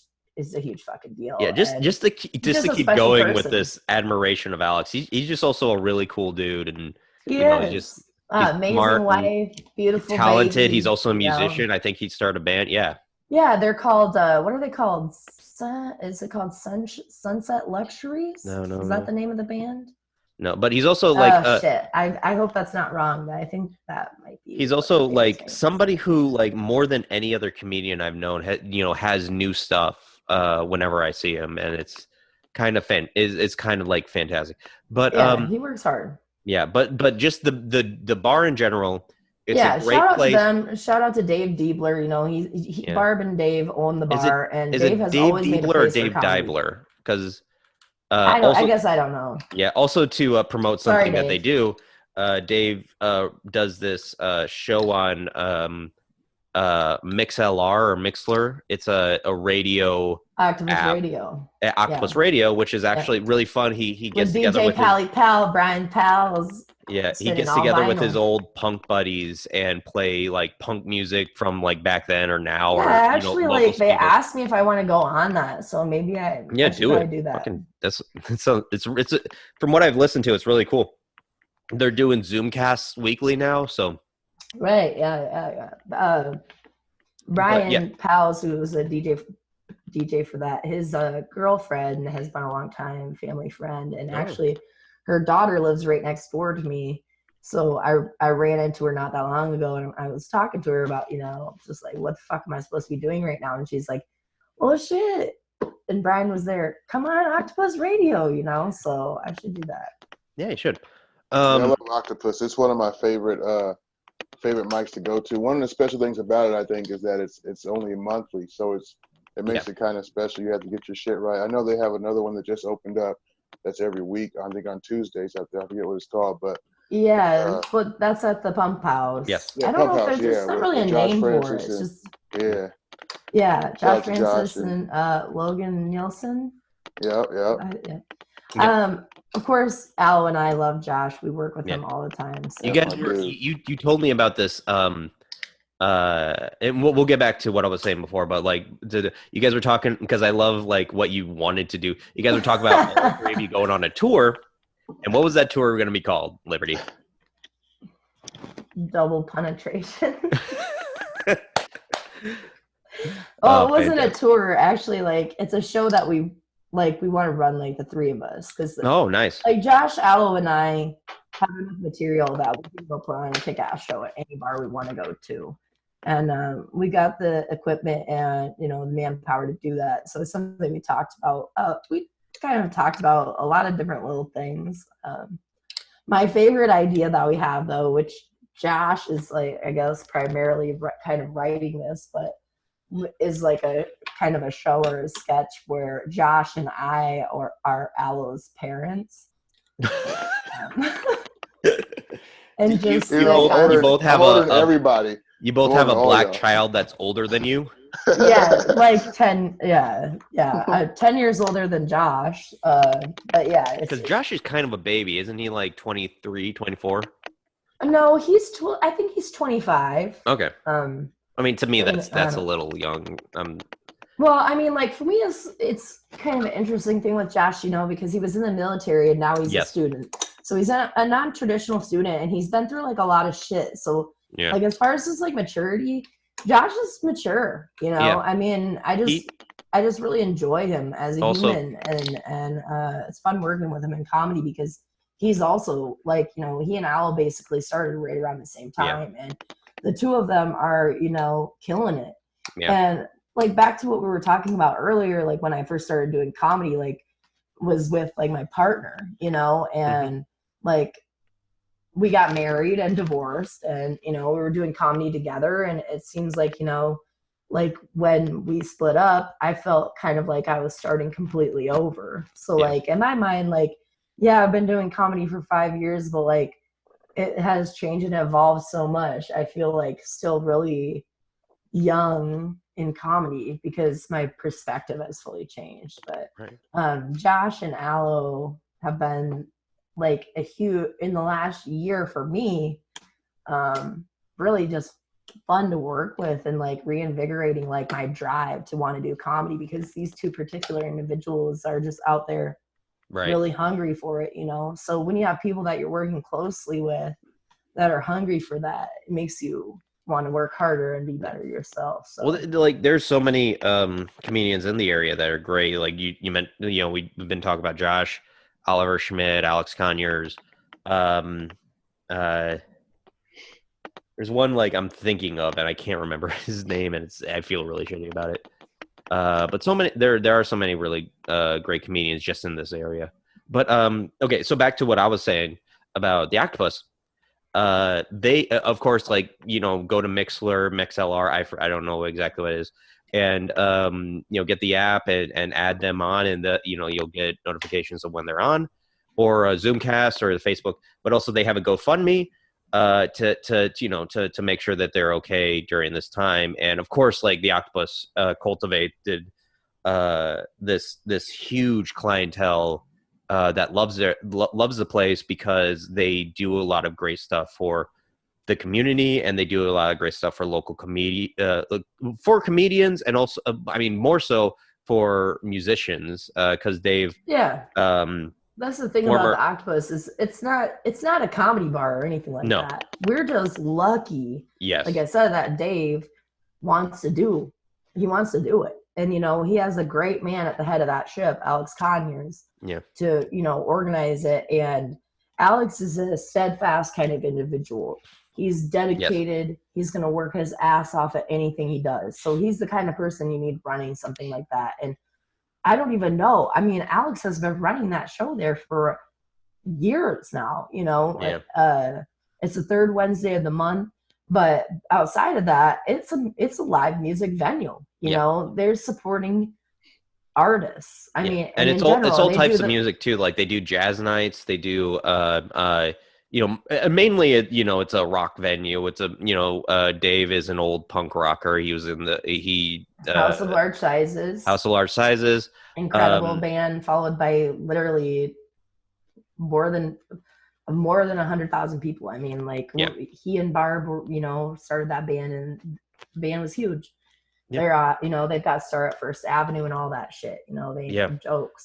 B: fucking deal.
A: Yeah, just to keep going with this admiration of Alex. He's just also a really cool dude, and he's just
B: amazing wife, beautiful,
A: talented.
B: baby,
A: He's also a musician. I think he started a band. Yeah,
B: they're called what are they called? Is it called Sunset Luxuries?
A: No.
B: Is that the name of the band?
A: No, but he's also like
B: shit. I hope that's not wrong, but I think that might be.
A: He's also like somebody who, like, more than any other comedian I've known, has new stuff whenever I see him, and it's kind of it's kind of like fantastic. But
B: he works hard.
A: Yeah, but just the bar in general, it's a great
B: shout
A: place.
B: Out to them. Shout out to Dave Diebler. Barb and Dave own the bar, and Dave has always made a place
A: Dave
B: for comedy.
A: Diebler? Because
B: I guess I don't know.
A: Yeah. Also to promote something that they do, Dave does this show on MixLR or Mixler. It's a radio
B: Octopus
A: app,
B: Radio.
A: Octopus Radio, which is actually really fun. He gets together
B: DJ
A: with
B: Pally Pal, Brian Pals.
A: Yeah, he gets together with his old punk buddies and play like punk music from like back then or now.
B: Yeah,
A: or,
B: actually, like they asked me if I want to go on that, so maybe I
A: do it.
B: Do that.
A: It's from what I've listened to, it's really cool. They're doing Zoomcasts weekly now, so.
B: Right. Yeah. Brian Pals, who was a DJ for that, his girlfriend has been a long time family friend, and actually her daughter lives right next door to me. So I ran into her not that long ago, and I was talking to her about, just like, what the fuck am I supposed to be doing right now? And she's like, well, shit. And Brian was there. Come on, Octopus Radio, so I should do that.
A: Yeah, you should.
C: I love Octopus. It's one of my favorite mics to go to. One of the special things about it, I think, is that it's only monthly, so it makes it kind of special. You have to get your shit right. I know they have another one that just opened up that's every week, I think on Tuesdays. I forget what it's called, but
B: Yeah, but that's at the Pump House.
A: Yes.
C: Yeah,
B: I don't
C: Pump
B: know if
C: House.
B: there's not really a
C: Josh
B: name for it.
C: Francis
B: It's
C: and
B: just
C: yeah,
B: Josh
C: shout out to
B: Francis
C: Josh and
B: and Logan Nielsen.
C: yep.
B: Yeah.
A: Yep.
B: Of course, Aloe and I love Josh. We work with
A: Yeah.
B: him all the time. So.
A: You guys
C: my
A: were
C: dude.
A: you told me about this. And we'll get back to what I was saying before, but like, you guys were talking because I love like what you wanted to do. You guys were talking about all three of you going on a tour, and what was that tour going to be called? Liberty.
B: Double penetration.
A: Oh,
B: it wasn't
A: fantastic.
B: a tour. Actually, like it's a show that we want to run like the three of us because
A: Oh, nice.
B: like Josh, Aloe, and I have enough material that we can go put on a kick-ass show at any bar we want to go to. And we got the equipment and, the manpower to do that. So it's something we talked about. We kind of talked about a lot of different little things. My favorite idea that we have, though, which Josh is like, I guess, primarily kind of writing this, but is like a kind of a show or a sketch where Josh and I are Aloe's parents. And just
A: you both have
C: everybody.
A: You both have a black child that's older than you.
B: Yeah, like 10. Yeah. 10 years older than Josh. But yeah,
A: because Josh is kind of a baby, isn't he? Like 23, 24.
B: No, he's I think he's 25.
A: Okay. I mean, to me, that's a little young.
B: Well, I mean, like for me, it's kind of an interesting thing with Josh, because he was in the military and now he's a student. So he's a non-traditional student and he's been through like a lot of shit. So like as far as his like maturity, Josh is mature. I mean, I just really enjoy him as a human, and it's fun working with him in comedy because he's also like he and Aloe basically started right around the same time, and the two of them are killing it. And like back to what we were talking about earlier, like when I first started doing comedy, like was with like my partner, and like we got married and divorced and, we were doing comedy together. And it seems like, like when we split up, I felt kind of like I was starting completely over. So like in my mind, like, I've been doing comedy for 5 years, but like it has changed and evolved so much. I feel like still really young in comedy because my perspective has fully changed. But Josh and Aloe have been like a huge in the last year for me, really just fun to work with and like reinvigorating like my drive to want to do comedy because these two particular individuals are just out there really hungry for it, so when you have people that you're working closely with that are hungry for that, it makes you want to work harder and be better yourself. So.
A: Well, like there's so many comedians in the area that are great. Like you meant, we've been talking about Josh, Oliver Schmidt, Alex Conyers. There's one like I'm thinking of, and I can't remember his name, and I feel really shitty about it. But so many there are so many really great comedians just in this area. But okay, so back to what I was saying about the Octopus. They of course like go to MixLR, I don't know exactly what it is, and get the app and add them on, and you'll get notifications of when they're on, or a Zoomcast or the Facebook. But also they have a GoFundMe to make sure that they're okay during this time. And of course, like the Octopus cultivated this huge clientele that loves the place because they do a lot of great stuff for the community, and they do a lot of great stuff for local for comedians, and also I mean more so for musicians because they've
B: that's the thing about the Octopus is it's not a comedy bar or anything like that. We're just lucky.
A: Yes.
B: Like I said, that Dave wants to do it. And, he has a great man at the head of that ship, Alex Conyers, to, organize it. And Alex is a steadfast kind of individual. He's dedicated. Yes. He's going to work his ass off at anything he does. So he's the kind of person you need running something like that. And I don't even know. I mean, Alex has been running that show there for years now, it's the third Wednesday of the month. But outside of that, it's a live music venue. They're supporting artists. I mean,
A: and it's all types of music too. Like they do jazz nights, they do mainly it's a rock venue. It's Dave is an old punk rocker. He was in
B: House of Large Sizes.
A: House of Large Sizes.
B: Incredible band, followed by literally more than 100,000 people. I mean, he and Barb started that band, and the band was huge. Yep. They're they've got Star at First Avenue and all that shit. They ain't no joke.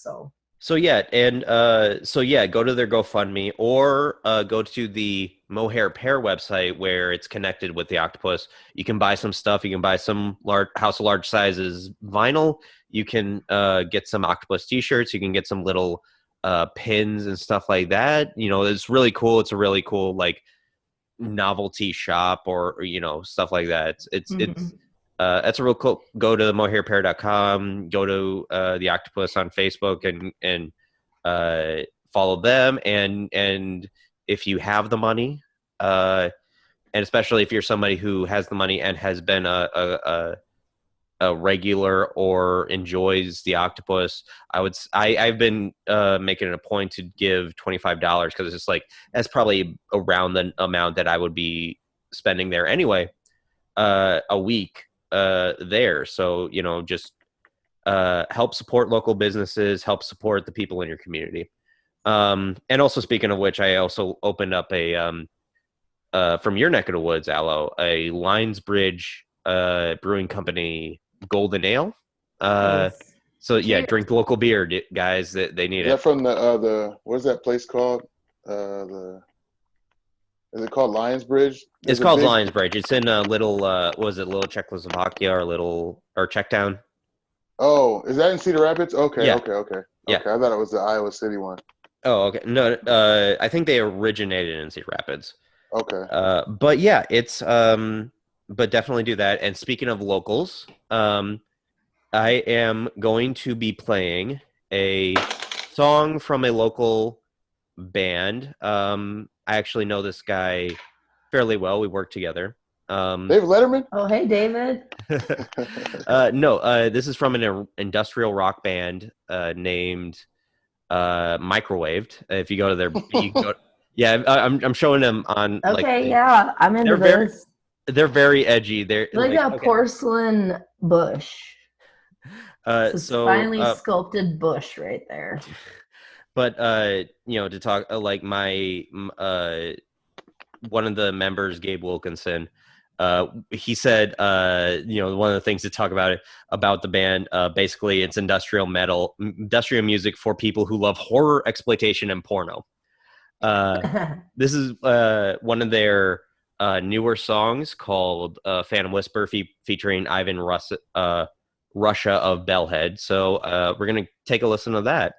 A: So yeah, and go to their GoFundMe or go to the Mohair Pear website where it's connected with the octopus. You can buy some stuff. You can buy some House of Large Sizes vinyl. You can get some octopus t-shirts. You can get some little pins and stuff like that. It's really cool. It's a really cool novelty shop or stuff like that. It's that's a real cool. Go to mohairpear.com. Go to the octopus on Facebook and follow them. And if you have the money, and especially if you're somebody who has the money and has been a regular or enjoys the octopus, I've been making it a point to give $25 because it's just that's probably around the amount that I would be spending there anyway a week there. So just help support local businesses, help support the people in your community. And also, speaking of which, I also opened up a from your neck of the woods, Aloe, a Linesbridge brewing company golden ale. So yeah, drink local beer, guys. They need it.
C: Is that from the what is that place called? Is it called Lionsbridge?
A: It's called Lionsbridge. It's in little little Czechoslovakia or Czechtown?
C: Oh, is that in Cedar Rapids? Okay,
A: yeah.
C: Okay.
A: Yeah.
C: I thought it was the Iowa City one.
A: Oh, okay. No, I think they originated in Cedar Rapids.
C: Okay.
A: But yeah, it's but definitely do that. And speaking of locals, I am going to be playing a song from a local band. I actually know this guy fairly well. We work together.
C: David Letterman?
B: Oh, hey, David.
A: No, this is from an industrial rock band named Microwaved. If you go to their, you can go, yeah, I'm showing them on.
B: Okay, yeah, I'm into this.
A: They're very edgy. They're
B: like a porcelain bush. Finely sculpted bush right there.
A: But to talk my one of the members, Gabe Wilkinson, he said one of the things to talk about the band, basically it's industrial music for people who love horror, exploitation, and porno. This is one of their newer songs called Phantom Whisper, featuring Ivan Russia of Bellhead. So we're gonna take a listen to that.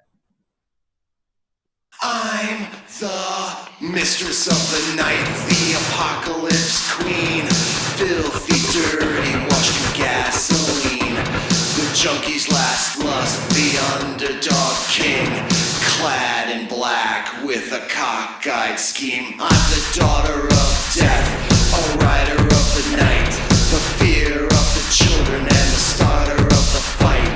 D: I'm the mistress of the night, the apocalypse queen, filthy, dirty, washed in gasoline, the junkie's last lust, the underdog king, clad in black with a cockeyed scheme. I'm the daughter of death, a rider of the night, the fear of the children and the starter of the fight.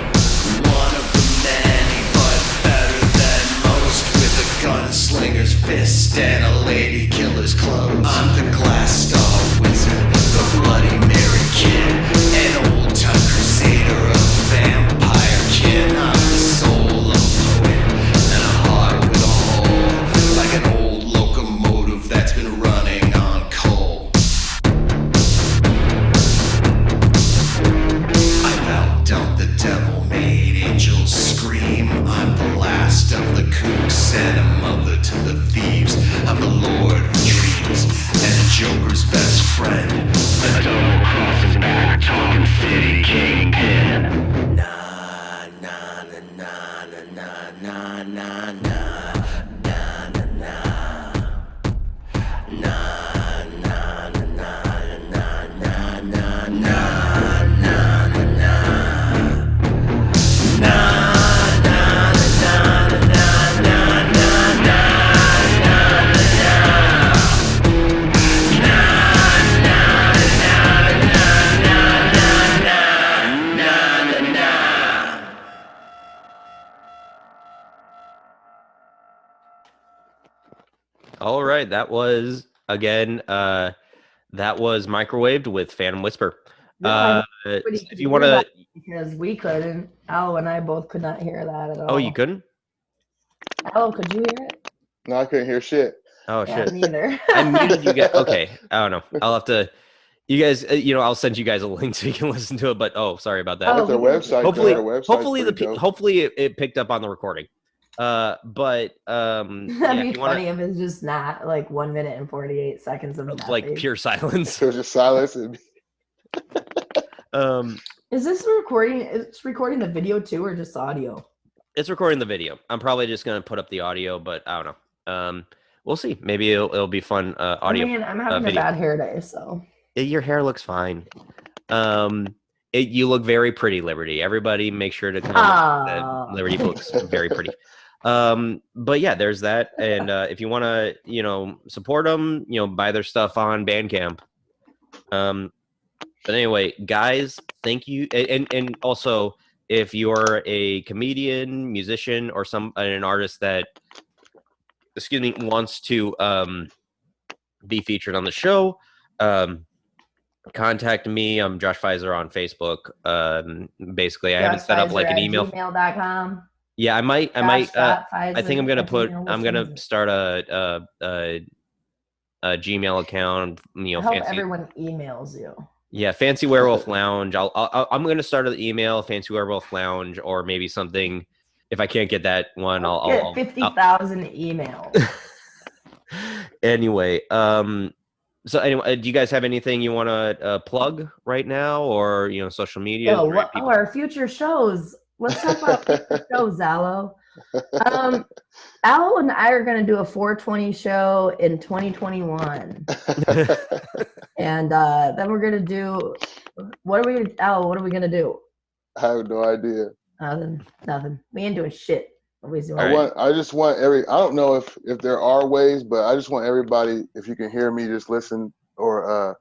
D: One of the many, but better than most, with a gunslinger's fist and a lady killer's clothes. I'm the glass star wizard, the Bloody Mary kid, an old-time crusader of vampire kin. I'm the soul of a poet and a heart with a hole, like an old locomotive that's been running on coal. I've outdone the devil, made angels scream. I'm the last of the kooks and a mother to the thieves. I'm the lord of dreams and the Joker's best friend. A double cross his back, talking city kingpin. Na na na na na na na na na na na na na na na na na.
A: All right, that was again. That was microwaved with Phantom Whisper.
B: No,
A: If you want to,
B: because we couldn't. Al and I both could not hear that at all.
A: oh, you couldn't.
B: Al, could you hear it?
C: No, I couldn't hear shit.
A: Oh
B: Yeah,
A: shit!
B: neither.
A: I muted you guys. Okay, I don't know. I'll have to. You guys, I'll send you guys a link so you can listen to it. But sorry about that.
C: But their website,
A: hopefully,
C: their website's
A: hopefully
C: pretty dope.
A: hopefully it picked up on the recording.
B: That'd
A: Yeah,
B: be funny if it's just not like 1 minute and 48 seconds of
A: like
B: nothing.
A: pure silence.
C: It was just silence.
B: Is this recording? It's recording the video too, or just audio?
A: It's recording the video. I'm probably just gonna put up the audio, but I don't know. We'll see. Maybe it'll be fun. Audio.
B: I mean, I'm having a
A: video.
B: bad hair day, so
A: Your hair looks fine. You look very pretty, Liberty. Everybody, make sure to comment. Liberty looks very pretty. But yeah, there's that. And if you want to, support them, buy their stuff on Bandcamp. But anyway, guys, thank you. And also, if you're a comedian, musician, or an artist that, wants to be featured on the show, contact me. I'm Josh Pfizer on Facebook. Basically, I haven't set up like an email.
B: Gmail.com.
A: Yeah, I might. I think I'm gonna start a Gmail account.
B: I hope everyone emails you.
A: Yeah, Fancy Werewolf Lounge. I'm gonna start an email, Fancy Werewolf Lounge, or maybe something. If I can't get that one, I'll
B: get 50,000 emails.
A: Anyway, so anyway, do you guys have anything you want to plug right now, or social media?
B: Our future shows. Let's talk about future shows, Aloe. Aloe and I are going to do a 420 show in 2021, and then we're going to do. Aloe, what are we going to do?
C: I have no idea.
B: Nothing. We ain't doing shit.
C: I just want I don't know if there are ways, but I just want everybody, if you can hear me, just listen or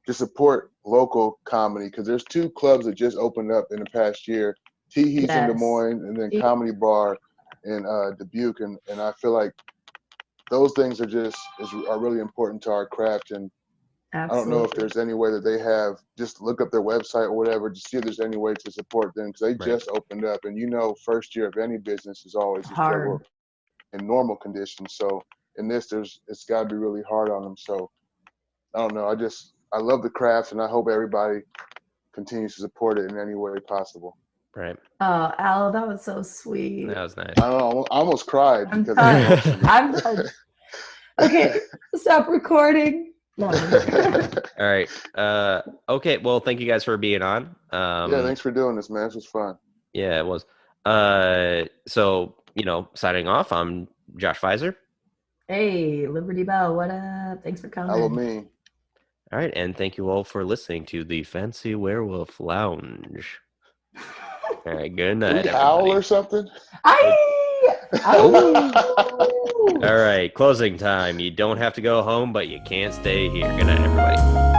C: just support local comedy, because there's 2 clubs that just opened up in the past year. Teehee's in Des Moines, and then Comedy Bar in Dubuque, and I feel like those things are really important to our craft. And
B: Absolutely.
C: I don't know if there's any way that they have. Just look up their website or whatever to see if there's any way to support them, because they just opened up, and first year of any business is always a struggle in normal conditions. So in this, it's got to be really hard on them. So I don't know. I love the craft, and I hope everybody continues to support it in any way possible.
A: Right.
B: Oh, Al, that was so sweet.
A: That was nice.
C: I don't know. I almost cried because
B: I'm done. Okay, stop recording. No.
A: All right. Okay. Well, thank you guys for being on.
C: Yeah, thanks for doing this, man. This was fun.
A: Yeah, it was. So, signing off, I'm Josh Pfizer.
B: Hey, Liberty Bell, what up? Thanks for coming.
C: Hello, me.
A: All right, and thank you all for listening to the Fancy Werewolf Lounge. All right, good night, everybody.
C: Howl or something?
A: All right, closing time. You don't have to go home, but you can't stay here. Good night, everybody.